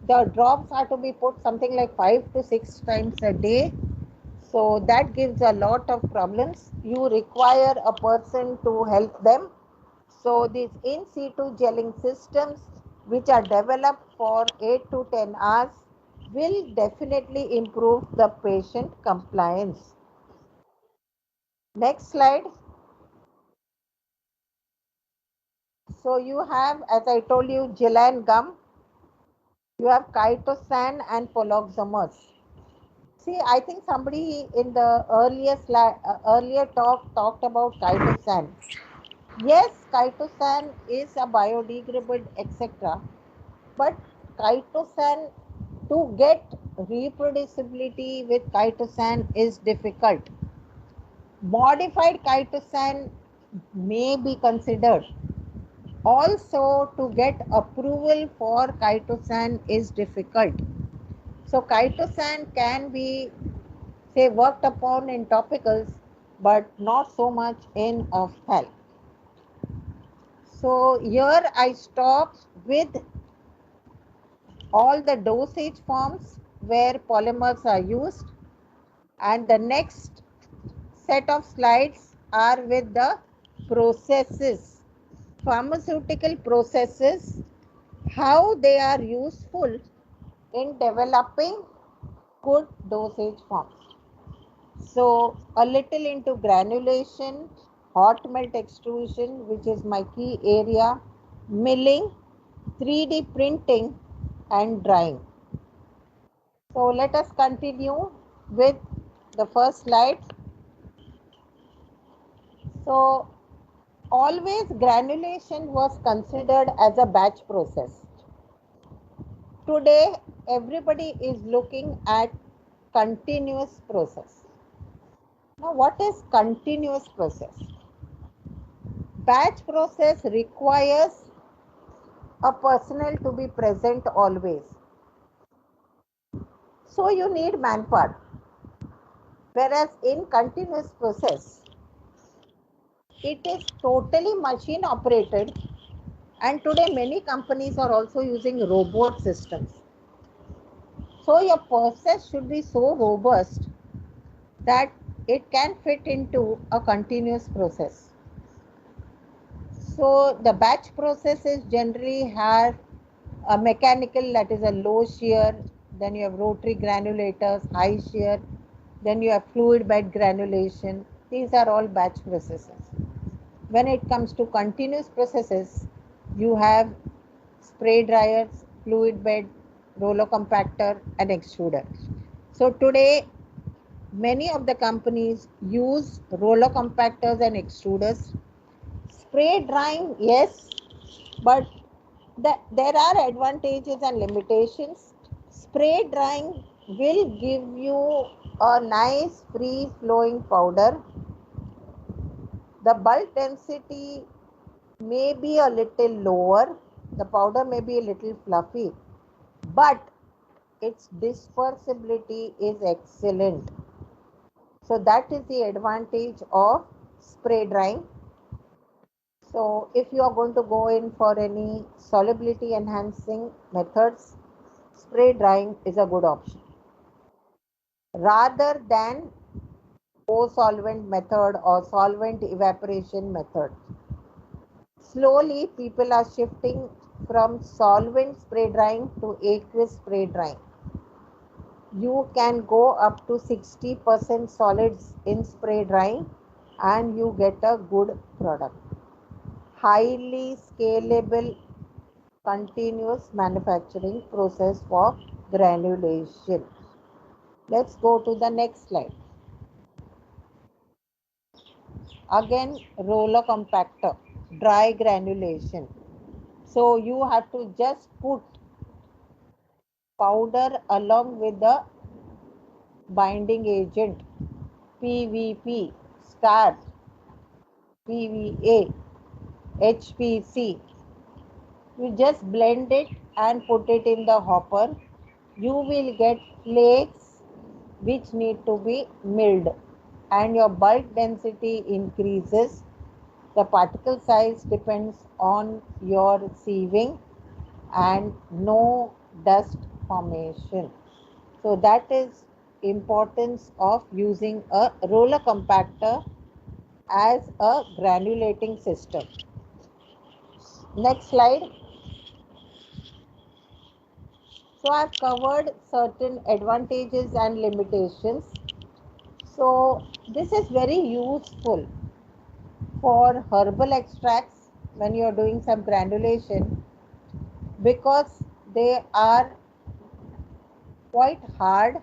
the drops are to be put something like 5 to 6 times a day. So that gives a lot of problems. You require a person to help them. So these in situ gelling systems, which are developed for 8 to 10 hours, will definitely improve the patient compliance. Next slide. So you have, as I told you, Gillan gum. You have chitosan and poloxamers. See, I think somebody in the earlier talk talked about chitosan. Yes, chitosan is a biodegradable, etc. But chitosan, to get reproducibility with chitosan is difficult. Modified chitosan may be considered. Also, to get approval for chitosan is difficult. So chitosan can be, say, worked upon in topicals, but not so much in ophthalm. So here I stop with all the dosage forms where polymers are used, and the next set of slides are with the processes, pharmaceutical processes, how they are useful in developing good dosage forms. So a little into granulation, hot melt extrusion, which is my key area, milling, 3D printing and drying. So let us continue with the first slide. So always granulation was considered as a batch process. Today everybody is looking at continuous process. Now what is continuous process? Batch process requires a personnel to be present always. So you need manpower. Whereas in continuous process, it is totally machine operated, and today many companies are also using robot systems. So your process should be so robust that it can fit into a continuous process. So the batch processes generally have a mechanical, that is a low shear, then you have rotary granulators, high shear, then you have fluid bed granulation. These are all batch processes. When it comes to continuous processes, you have spray dryers, fluid bed, roller compactor and extruder. So today many of the companies use roller compactors and extruders. Spray drying, yes, but there are advantages and limitations. Spray drying will give you a nice free flowing powder. The bulk density may be a little lower, the powder may be a little fluffy, but its dispersibility is excellent. So that is the advantage of spray drying. So if you are going to go in for any solubility enhancing methods, spray drying is a good option rather than co-solvent method or solvent evaporation method. Slowly people are shifting from solvent spray drying to aqueous spray drying. You can go up to 60% solids in spray drying and you get a good product. Highly scalable continuous manufacturing process for granulation. Let's go to the next slide. Again, roller compactor, dry granulation. So you have to just put powder along with the binding agent, PVP, starch, PVA, HPC. You just blend it and put it in the hopper. You will get flakes which need to be milled and your bulk density increases. The particle size depends on your sieving and no dust formation. So that is importance of using a roller compactor as a granulating system. Next slide. So I've covered certain advantages and limitations. So this is very useful for herbal extracts when you're doing some granulation because they are quite hard,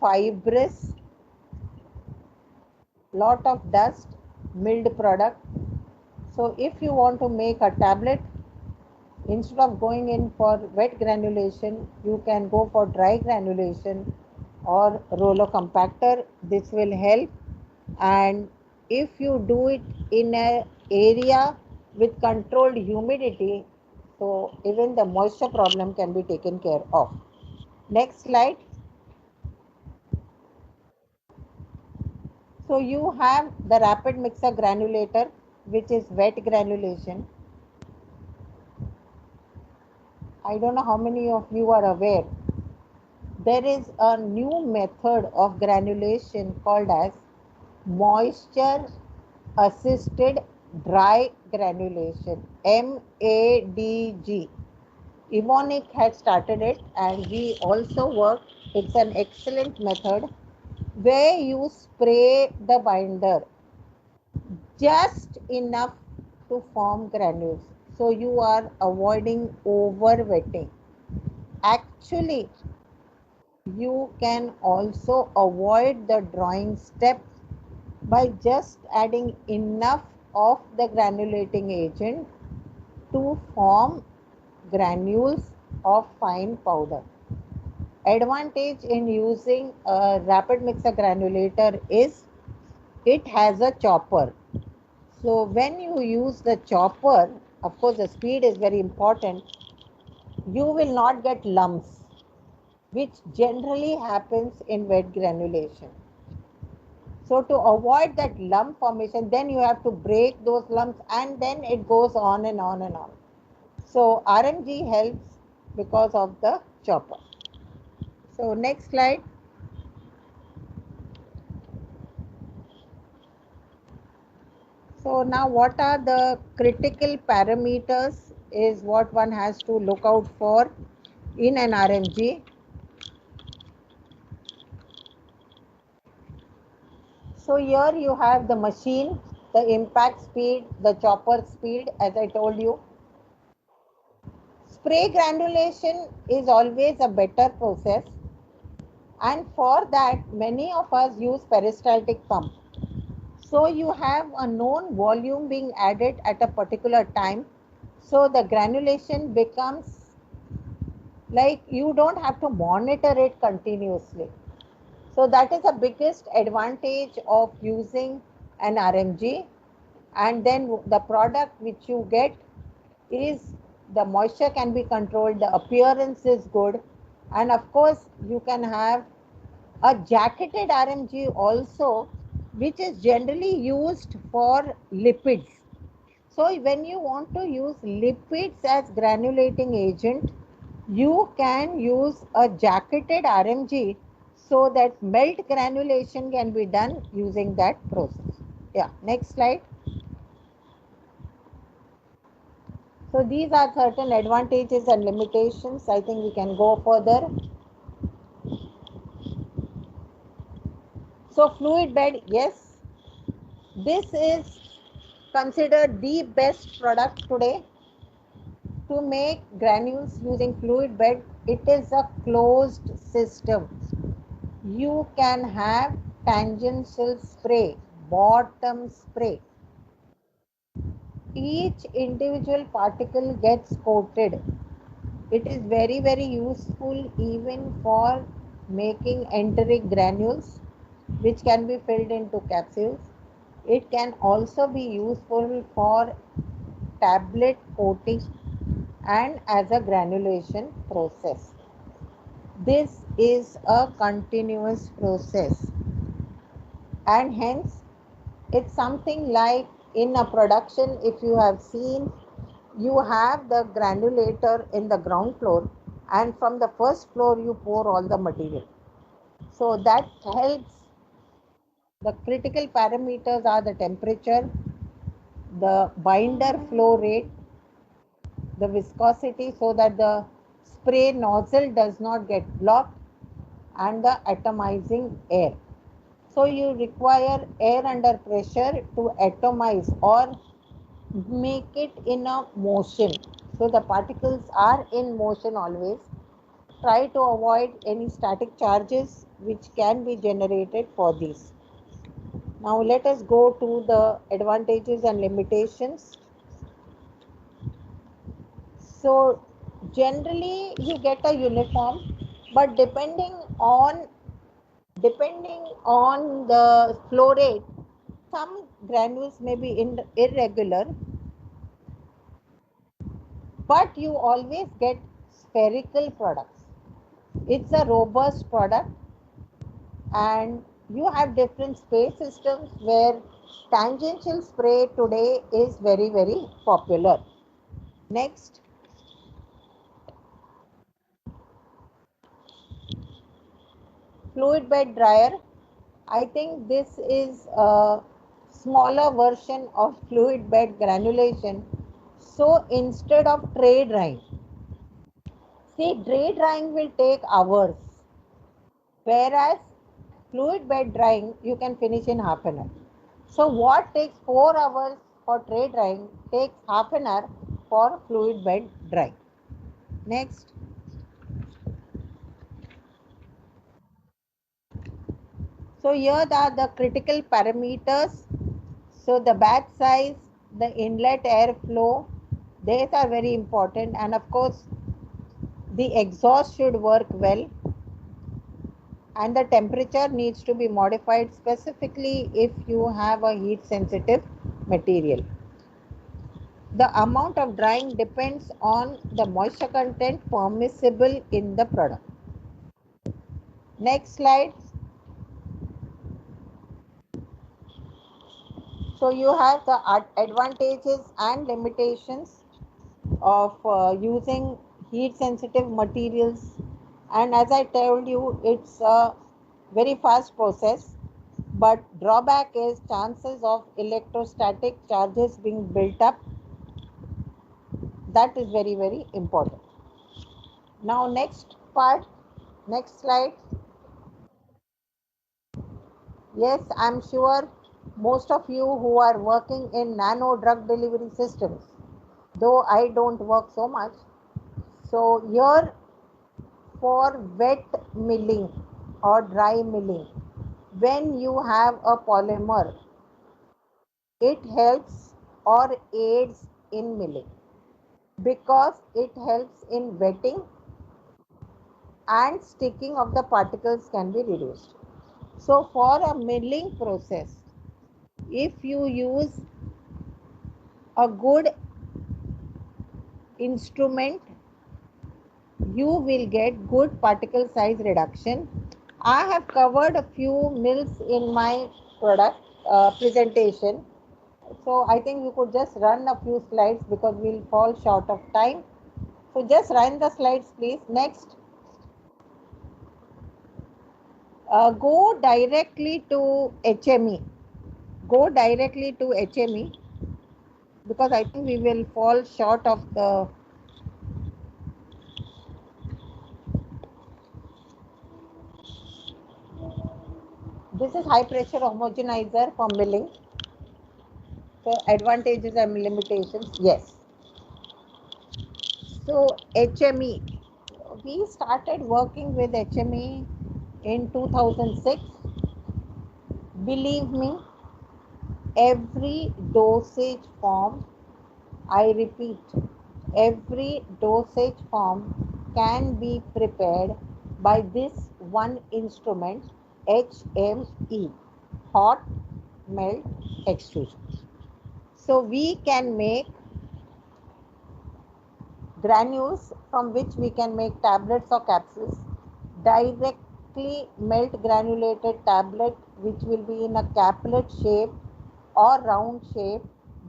fibrous, lot of dust, milled product. So if you want to make a tablet, instead of going in for wet granulation, you can go for dry granulation or roller compactor. This will help. And if you do it in an area with controlled humidity, so even the moisture problem can be taken care of. Next slide. So you have the rapid mixer granulator, which is wet granulation. I don't know how many of you are aware. There is a new method of granulation called as moisture assisted dry granulation, MADG. Evonik had started it and we also work. It's an excellent method. where you spray the binder just enough to form granules. So you are avoiding over wetting. Actually, you can also avoid the drawing step by just adding enough of the granulating agent to form granules of fine powder. Advantage in using a rapid mixer granulator is it has a chopper. So when you use the chopper, of course the speed is very important, you will not get lumps, which generally happens in wet granulation. So to avoid that lump formation, then you have to break those lumps and then it goes on and on and on. So RMG helps because of the chopper. So next slide. So now what are the critical parameters is what one has to look out for in an RMG. So here you have the machine, the impact speed, the chopper speed, as I told you. Spray granulation is always a better process, and for that many of us use peristaltic pump. So you have a known volume being added at a particular time, so the granulation becomes like you don't have to monitor it continuously. So that is the biggest advantage of using an RMG. And then the product which you get is the moisture can be controlled, the appearance is good, and of course you can have a jacketed RMG also, which is generally used for lipids. So when you want to use lipids as granulating agent, you can use a jacketed RMG so that melt granulation can be done using that process. Yeah, next slide. So these are certain advantages and limitations. I think we can go further. So fluid bed, yes, this is considered the best product today to make granules using fluid bed. It is a closed system. You can have tangential spray, bottom spray. Each individual particle gets coated. It is very, very useful even for making enteric granules, which can be filled into capsules. It can also be useful for tablet coating and as a granulation process. This is a continuous process, and hence it's something like in a production, if you have seen, you have the granulator in the ground floor, and from the first floor you pour all the material. So that helps. The critical parameters are the temperature, the binder flow rate, the viscosity so that the spray nozzle does not get blocked, and the atomizing air. So you require air under pressure to atomize or make it in a motion. So the particles are in motion always. Try to avoid any static charges which can be generated for these. Now let us go to the advantages and limitations. So generally you get a uniform, but depending on the flow rate, some granules may be irregular, but you always get spherical products. It's a robust product, and you have different spray systems where tangential spray today is very, very popular. Next. Fluid bed dryer. I think this is a smaller version of fluid bed granulation. So instead of tray drying, see, tray drying will take hours, whereas fluid bed drying you can finish in half an hour. So what takes 4 hours for tray drying takes half an hour for fluid bed drying. Next. So here are the critical parameters. So the batch size, the inlet air flow, these are very important, and of course the exhaust should work well, and the temperature needs to be modified specifically if you have a heat sensitive material. The amount of drying depends on the moisture content permissible in the product. Next slide. So you have the advantages and limitations of using heat sensitive materials, and as I told you, it's a very fast process, but drawback is chances of electrostatic charges being built up. That is very, very important. Now next part, next slide. Yes, I'm sure most of you who are working in nano drug delivery systems, though I don't work so much. So here for wet milling or dry milling, when you have a polymer, it helps or aids in milling because it helps in wetting and sticking of the particles can be reduced. So for a milling process, if you use a good instrument, you will get good particle size reduction. I have covered a few mills in my product presentation. So I think you could just run a few slides because we'll fall short of time. So just run the slides, please. Next. Go directly to HME. Go directly to HME because I think we will fall short of the. This is high pressure homogenizer for milling. So advantages and limitations, yes. So HME, we started working with HME in 2006. Believe me, every dosage form, I repeat, every dosage form can be prepared by this one instrument, HME, hot melt extrusion. So we can make granules from which we can make tablets or capsules, directly melt granulated tablet which will be in a caplet shape or round shape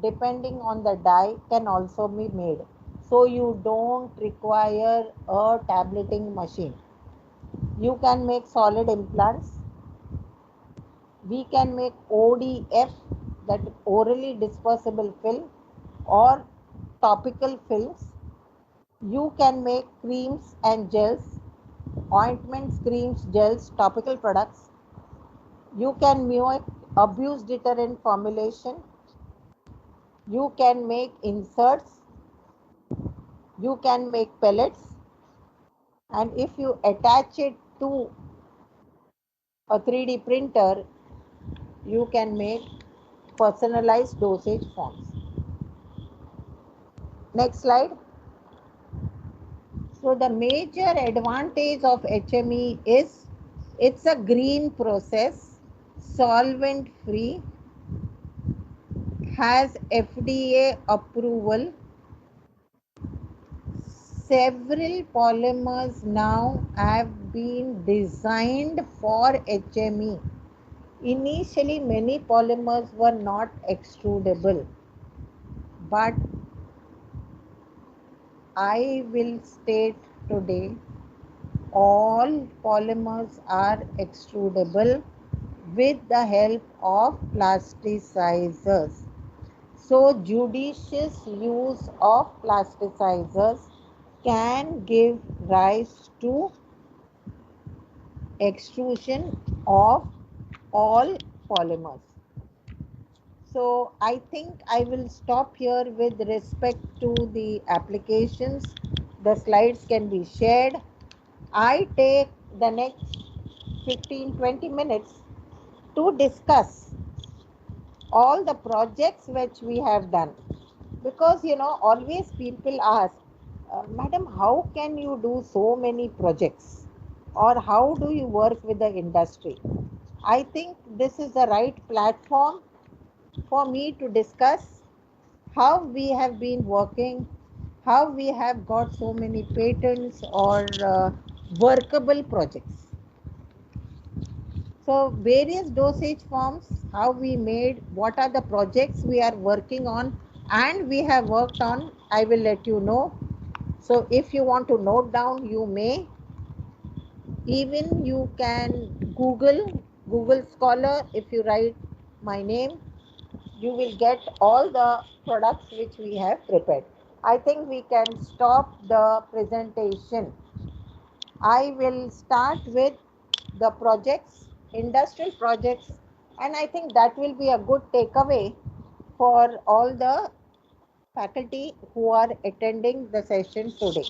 depending on the die can also be made. So you don't require a tableting machine. You can make solid implants. We can make ODF, that orally dispersible film, or topical films. You can make creams and gels, ointments, creams, gels, topical products. You can make abuse deterrent formulation. You can make inserts. You can make pellets. And if you attach it to a 3D printer, you can make personalized dosage forms. Next slide. So the major advantage of HME is it's a green process, solvent free, has FDA approval. Several polymers now have been designed for HME. Initially, many polymers were not extrudable, but I will state today all polymers are extrudable with the help of plasticizers. So judicious use of plasticizers can give rise to extrusion of all polymers. So I think I will stop here with respect to the applications. The slides can be shared. I take the next 15-20 minutes to discuss all the projects which we have done. Because always people ask, Madam, how can you do so many projects? Or how do you work with the industry? I think this is the right platform for me to discuss how we have been working, how we have got so many patents or workable projects. So various dosage forms, how we made, what are the projects we are working on and we have worked on, I will let you know. So if you want to note down, you may. Even you can Google Scholar. If you write my name, you will get all the products which we have prepared. I think we can stop the presentation. I will start with the projects, industrial projects, and I think that will be a good takeaway for all the faculty who are attending the session today.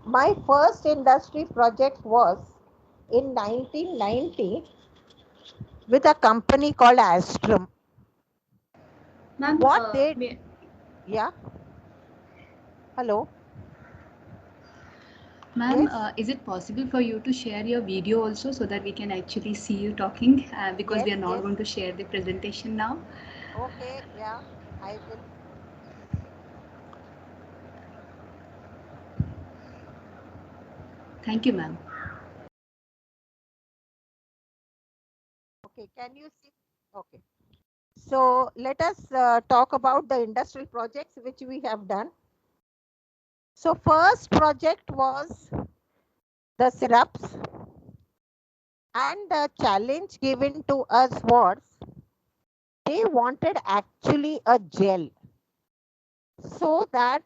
My first industry project was in 1990 with a company called Astrum. Ma'am, What they, yeah, hello. Ma'am, Yes. is it possible for you to share your video also so that we can actually see you talking? Because we are not Yes. going to share the presentation now. Okay, yeah, I will. Thank you, ma'am. Okay, can you see? Okay. So let us talk about the industrial projects which we have done. So first project was the syrups, and the challenge given to us was they wanted actually a gel so that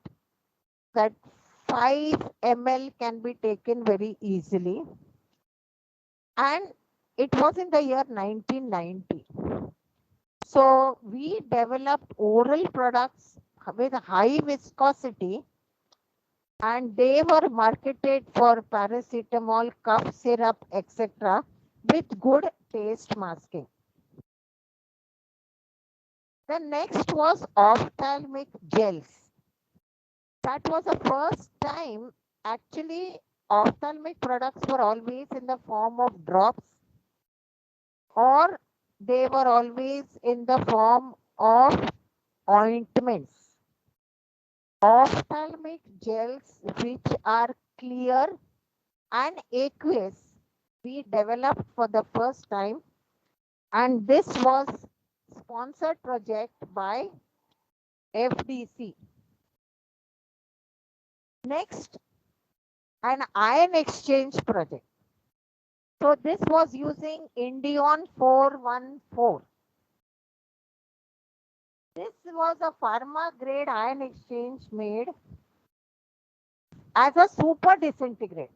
5 ml can be taken very easily, and it was in the year 1990. So we developed oral products with high viscosity, and they were marketed for paracetamol, cough syrup, etc. with good taste masking. The next was ophthalmic gels. That was the first time actually ophthalmic products were always in the form of drops, or they were always in the form of ointments. Ophthalmic gels which are clear and aqueous we developed for the first time, and this was sponsored project by FDC. Next, an ion exchange project. So this was using Indion 414. This was a pharma grade ion exchange made as a super disintegrant.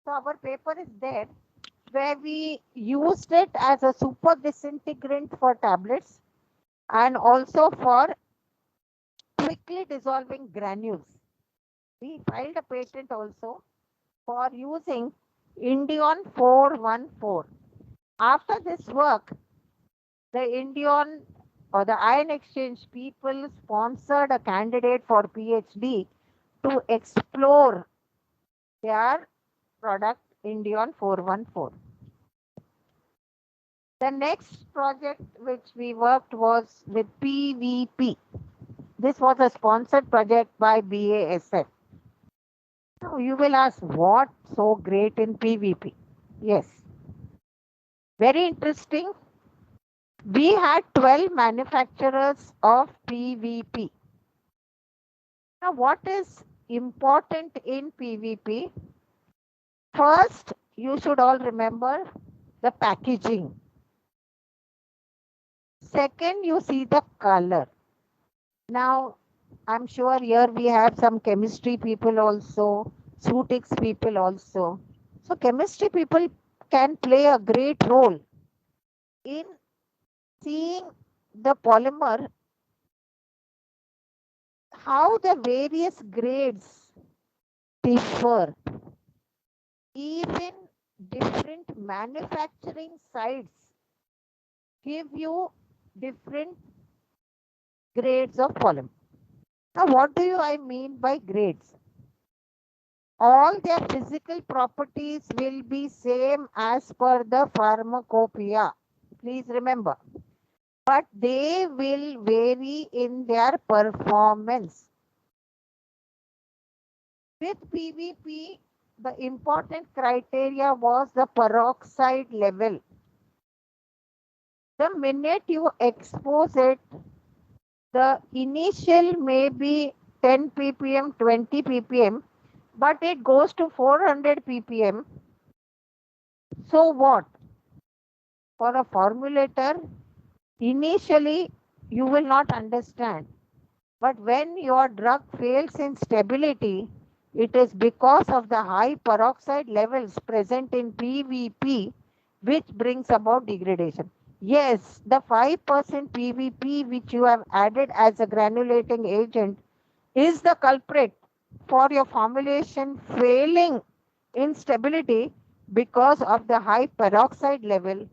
So our paper is there where we used it as a super disintegrant for tablets and also for quickly dissolving granules. We filed a patent also for using Indion 414. After this work, the Indion or the ion exchange people sponsored a candidate for PhD to explore their product Indion 414. The next project which we worked was with PVP. This was a sponsored project by BASF. Now you will ask, what so great in PVP? Yes, very interesting. We had 12 manufacturers of PVP. Now what is important in PVP? First, you should all remember the packaging. Second, you see the color. Now, I'm sure here we have some chemistry people also, Sutix people also. So So chemistry people can play a great role in seeing the polymer, how the various grades differ. Even different manufacturing sites give you different grades of polymer. Now, what do I mean by grades? All their physical properties will be same as per the pharmacopoeia. Please remember. But they will vary in their performance. With PVP, the important criteria was the peroxide level. The minute you expose it, the initial may be 10 ppm, 20 ppm, but it goes to 400 ppm. So what? For a formulator, initially you will not understand. But when your drug fails in stability, it is because of the high peroxide levels present in PVP, which brings about degradation. Yes, the 5% PVP which you have added as a granulating agent is the culprit for your formulation failing in stability because of the high peroxide level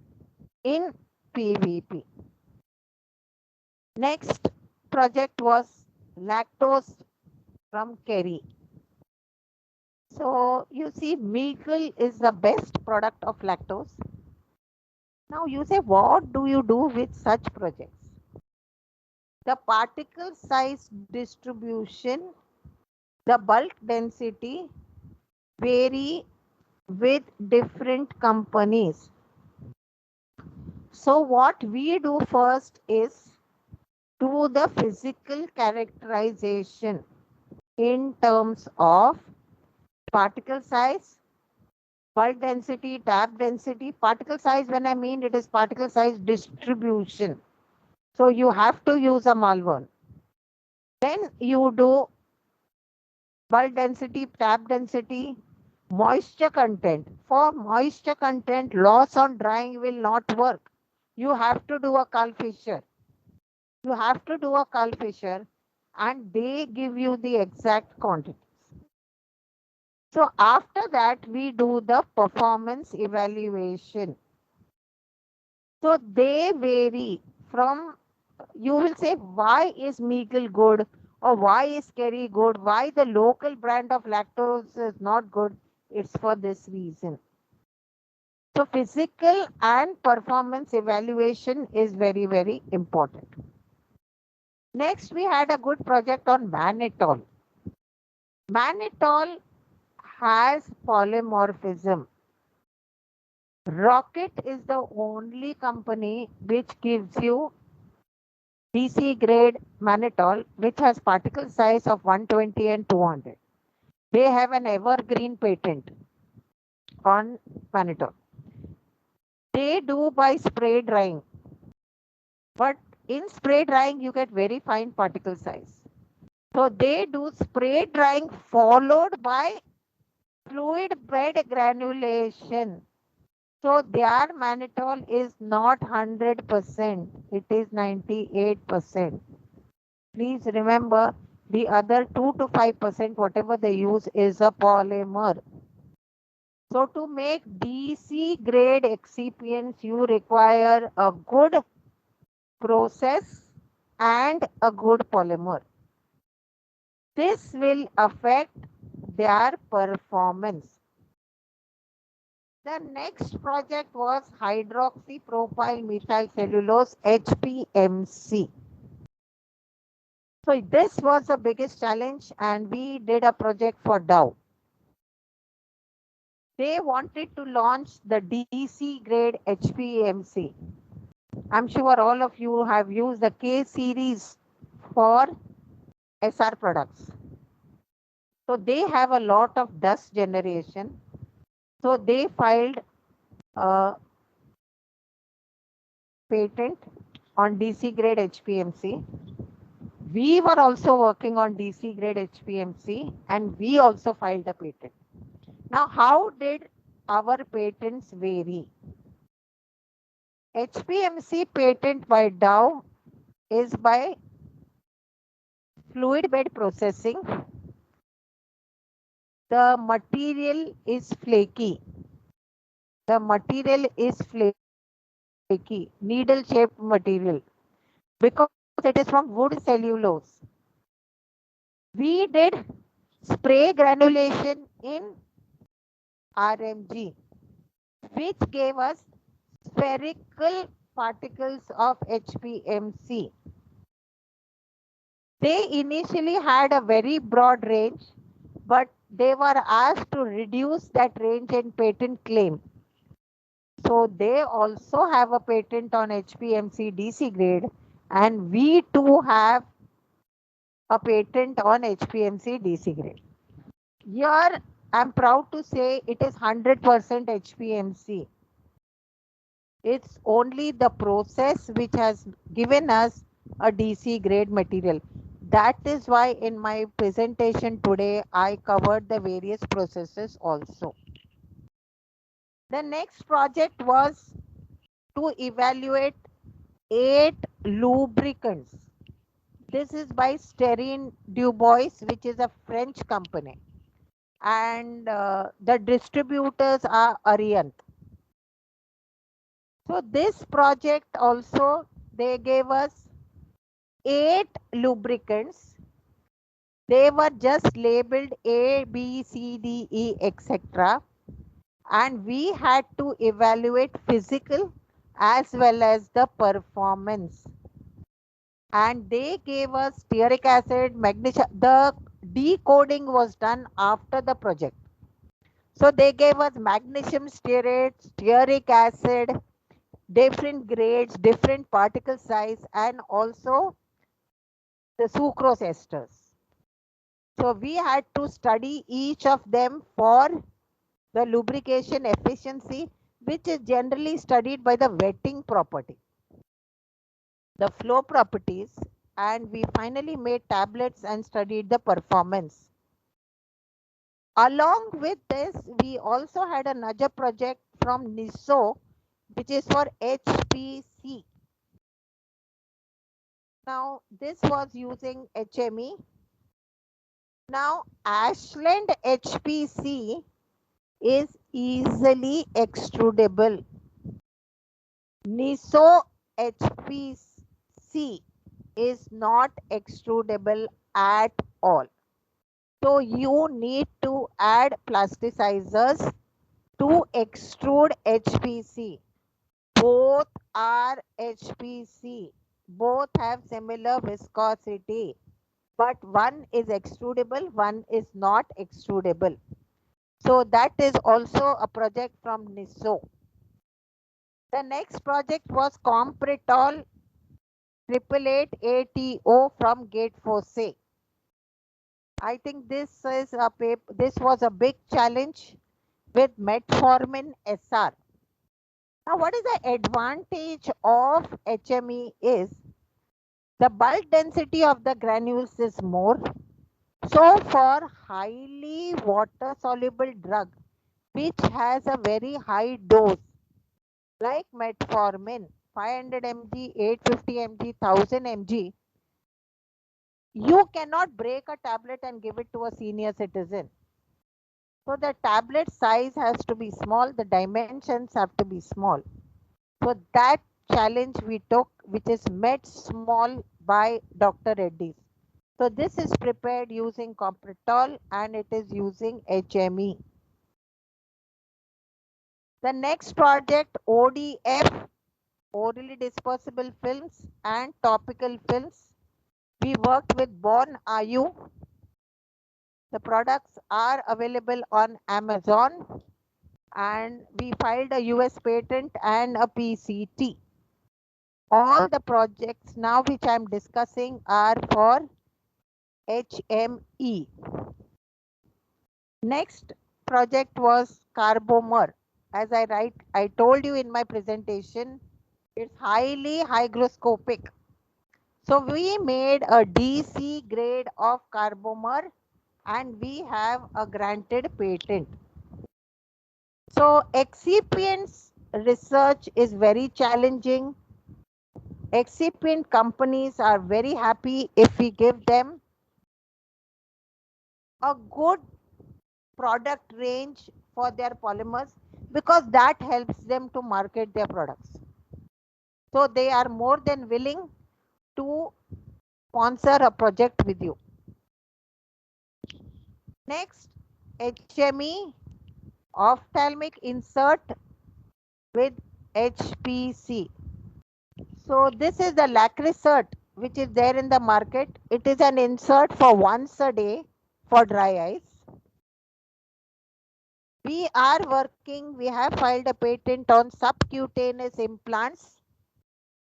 in PVP. Next project was lactose from Kerry. So you see, Meagle is the best product of lactose. Now you say, what do you do with such projects? The particle size distribution, the bulk density vary with different companies. So what we do first is do the physical characterization in terms of particle size, bulk density, tab density. Particle size, when I mean it is particle size distribution. So you have to use a Malvern. Then you do bulk density, tab density, moisture content. For moisture content, loss on drying will not work. You have to do a Carl Fisher. You have to do a Carl Fisher and they give you the exact quantities. So after that, we do the performance evaluation. So they vary from, you will say, why is Meagle good or why is Kerry good? Why the local brand of lactose is not good? It's for this reason. So physical and performance evaluation is very, very important. Next, we had a good project on mannitol. Mannitol has polymorphism. Rocket is the only company which gives you DC grade mannitol, which has particle size of 120 and 200. They have an evergreen patent on mannitol. They do by spray drying, but in spray drying you get very fine particle size. So they do spray drying followed by fluid bed granulation. So their mannitol is not 100%, it is 98%. Please remember, the other 2 to 5%, whatever they use, is a polymer. So to make DC grade excipients, you require a good process and a good polymer. This will affect their performance. The next project was hydroxypropyl methyl cellulose, HPMC. So this was the biggest challenge and we did a project for Dow. They wanted to launch the DC grade HPMC. I'm sure all of you have used the K series for SR products. So they have a lot of dust generation. So they filed a patent on DC grade HPMC. We were also working on DC grade HPMC and we also filed a patent. Now, how did our patents vary. HPMC patent by Dow is by fluid bed processing. The material is flaky. The material is flaky, needle shaped material, because it is from wood cellulose. We did spray granulation in RMG, which gave us spherical particles of HPMC. They initially had a very broad range, but they were asked to reduce that range in patent claim. So they also have a patent on HPMC DC grade, and we too have a patent on HPMC DC grade. Here, I'm proud to say it is 100% HPMC. It's only the process which has given us a DC grade material. That is why in my presentation today, I covered the various processes also. The next project was to evaluate 8 lubricants. This is by Sterine Dubois, which is a French company. And the distributors are Ariant. So this project also, they gave us 8 lubricants. They were just labeled A, B, C, D, E, etc. And we had to evaluate physical as well as the performance. And they gave us stearic acid, magnesium. The decoding was done after the project. So they gave us magnesium stearate, stearic acid, different grades, different particle size, and also the sucrose esters. So we had to study each of them for the lubrication efficiency, which is generally studied by the wetting property, the flow properties, and we finally made tablets and studied the performance. Along with this, we also had another project from NISO, which is for HPC. Now, this was using HME. Now, Ashland HPC is easily extrudable. NISO HPC is not extrudable at all. So you need to add plasticizers to extrude HPC. Both are HPC. Both have similar viscosity, but one is extrudable, one is not extrudable. So that is also a project from NISO. The next project was Compritol 888 ATO from Gatefossé. I think this is a paper, this was a big challenge with metformin SR. Now, what is the advantage of HME is the bulk density of the granules is more. So for highly water soluble drug, which has a very high dose, like metformin, 500 mg, 850 mg, 1000 mg, you cannot break a tablet and give it to a senior citizen. So the tablet size has to be small, the dimensions have to be small. So that challenge we took, which is made small by Dr. Reddy's. So this is prepared using Compritol and it is using HME. The next project, ODF, orally dispersible films and topical films. We worked with Born Ayu. The products are available on Amazon and we filed a US patent and a PCT. All the projects now which I am discussing are for HME. Next project was Carbomer. As I told you in my presentation, it's highly hygroscopic. So we made a DC grade of Carbomer and we have a granted patent. So excipients research is very challenging. Excipient companies are very happy if we give them a good product range for their polymers, because that helps them to market their products. So they are more than willing to sponsor a project with you. Next, HME, ophthalmic insert with HPC. So this is the Lacrisert which is there in the market. It is an insert for once a day for dry eyes. We have filed a patent on subcutaneous implants.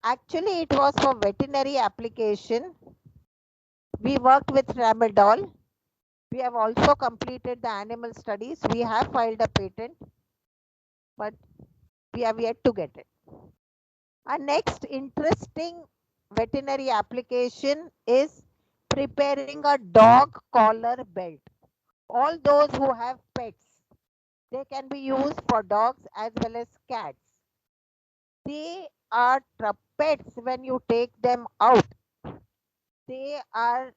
Actually, it was for veterinary application. We worked with Tramadol. We have also completed the animal studies. We have filed a patent, but we have yet to get it. Our next interesting veterinary application is preparing a dog collar belt. All those who have pets, they can be used for dogs as well as cats. They are pets when you take them out. They are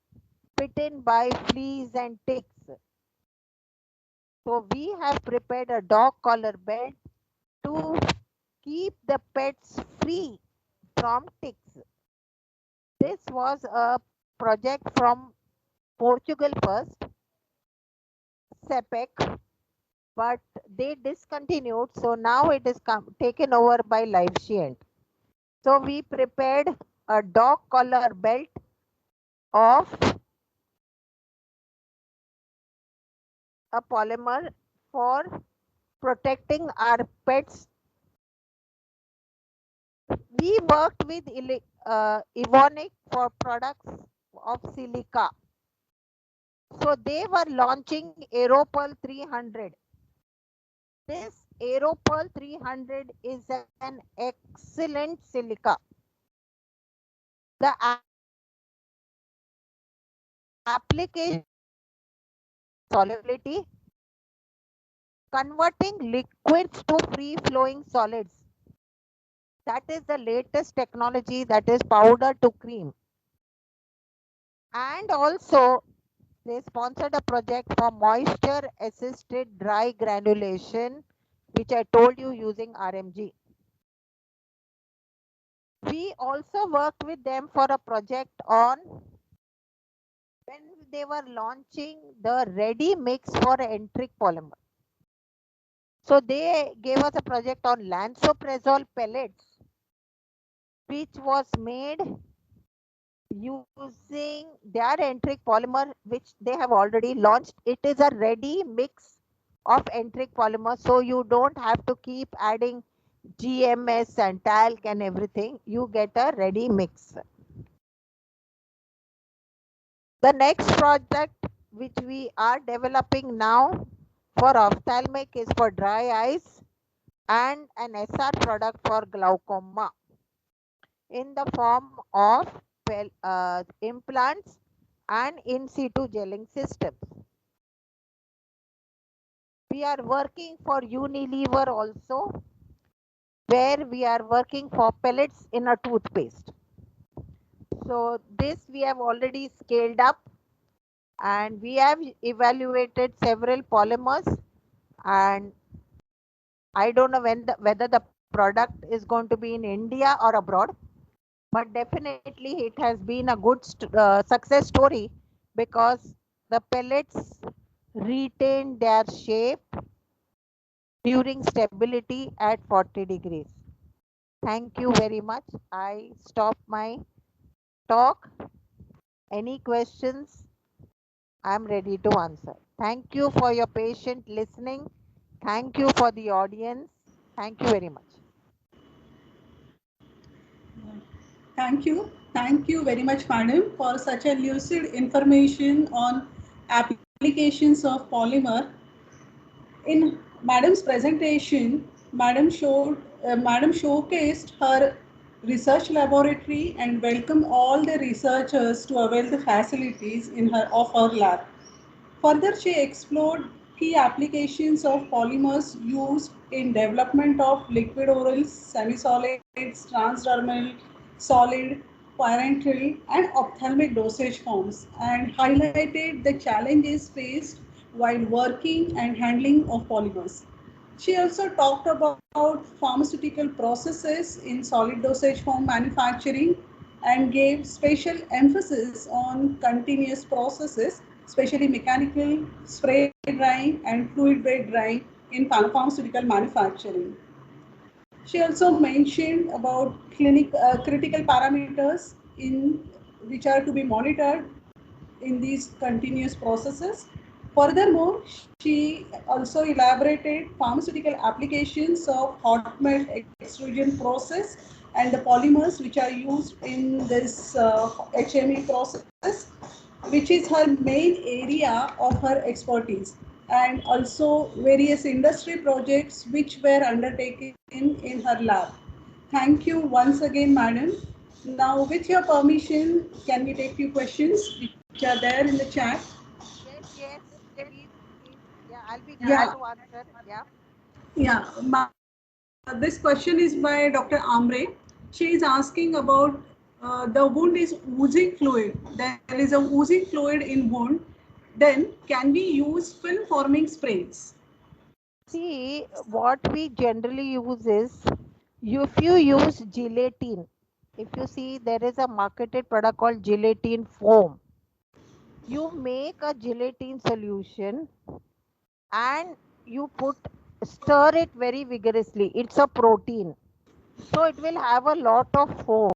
bitten by fleas and ticks. So we have prepared a dog collar belt to keep the pets free from ticks. This was a project from Portugal first, CEPEC, but they discontinued. So now it is taken over by Livescient. So we prepared a dog collar belt of a polymer for protecting our pets. We worked with Evonik for products of silica. So they were launching Aeropearl 300. This Aeropearl 300 is an excellent silica. The application solubility, converting liquids to free flowing solids. That is the latest technology, that is powder to cream. And also they sponsored a project for moisture assisted dry granulation, which I told you using RMG. We also worked with them for a project on when they were launching the ready mix for enteric polymer. So they gave us a project on lansoprazole pellets, which was made using their enteric polymer, which they have already launched. It is a ready mix of enteric polymer, so you don't have to keep adding GMS and talc and everything. You get a ready mix. The next project which we are developing now for ophthalmic is for dry eyes and an SR product for glaucoma in the form of implants and in situ gelling systems. We are working for Unilever also, where we are working for pellets in a toothpaste. So this we have already scaled up, and we have evaluated several polymers, and I don't know whether the product is going to be in India or abroad, but definitely it has been a good success story, because the pellets retain their shape during stability at 40 degrees. Thank you very much. I stop my talk. Any questions? I'm ready to answer. Thank you for your patient listening. Thank you for the audience. Thank you very much. Thank you. Thank you very much, madam, for such a lucid information on applications of polymer. In madam's presentation, madam showcased her research laboratory and welcomed all the researchers to avail the facilities of her lab. Further, she explored key applications of polymers used in development of liquid orals, semi-solids, transdermal, solid, parenteral, and ophthalmic dosage forms, and highlighted the challenges faced while working and handling of polymers. She also talked about pharmaceutical processes in solid dosage form manufacturing and gave special emphasis on continuous processes, especially mechanical, spray drying, and fluid bed drying in pharmaceutical manufacturing. She also mentioned about critical parameters in which are to be monitored in these continuous processes. Furthermore, she also elaborated pharmaceutical applications of hot melt extrusion process and the polymers which are used in this HME process, which is her main area of her expertise, and also various industry projects which were undertaken in her lab. Thank you once again, madam. Now, with your permission, can we take few questions which are there in the chat? Yes, yes, please, please. Yeah, I'll be glad Yeah, to answer. Yeah. this question is by Dr. Amre. She is asking about the wound is oozing fluid. There is a oozing fluid in wound. Then can we use film forming sprays? See, what we generally use is, if you use gelatin, if you see there is a marketed product called gelatin foam, you make a gelatin solution and you stir it very vigorously. It's a protein. So it will have a lot of foam.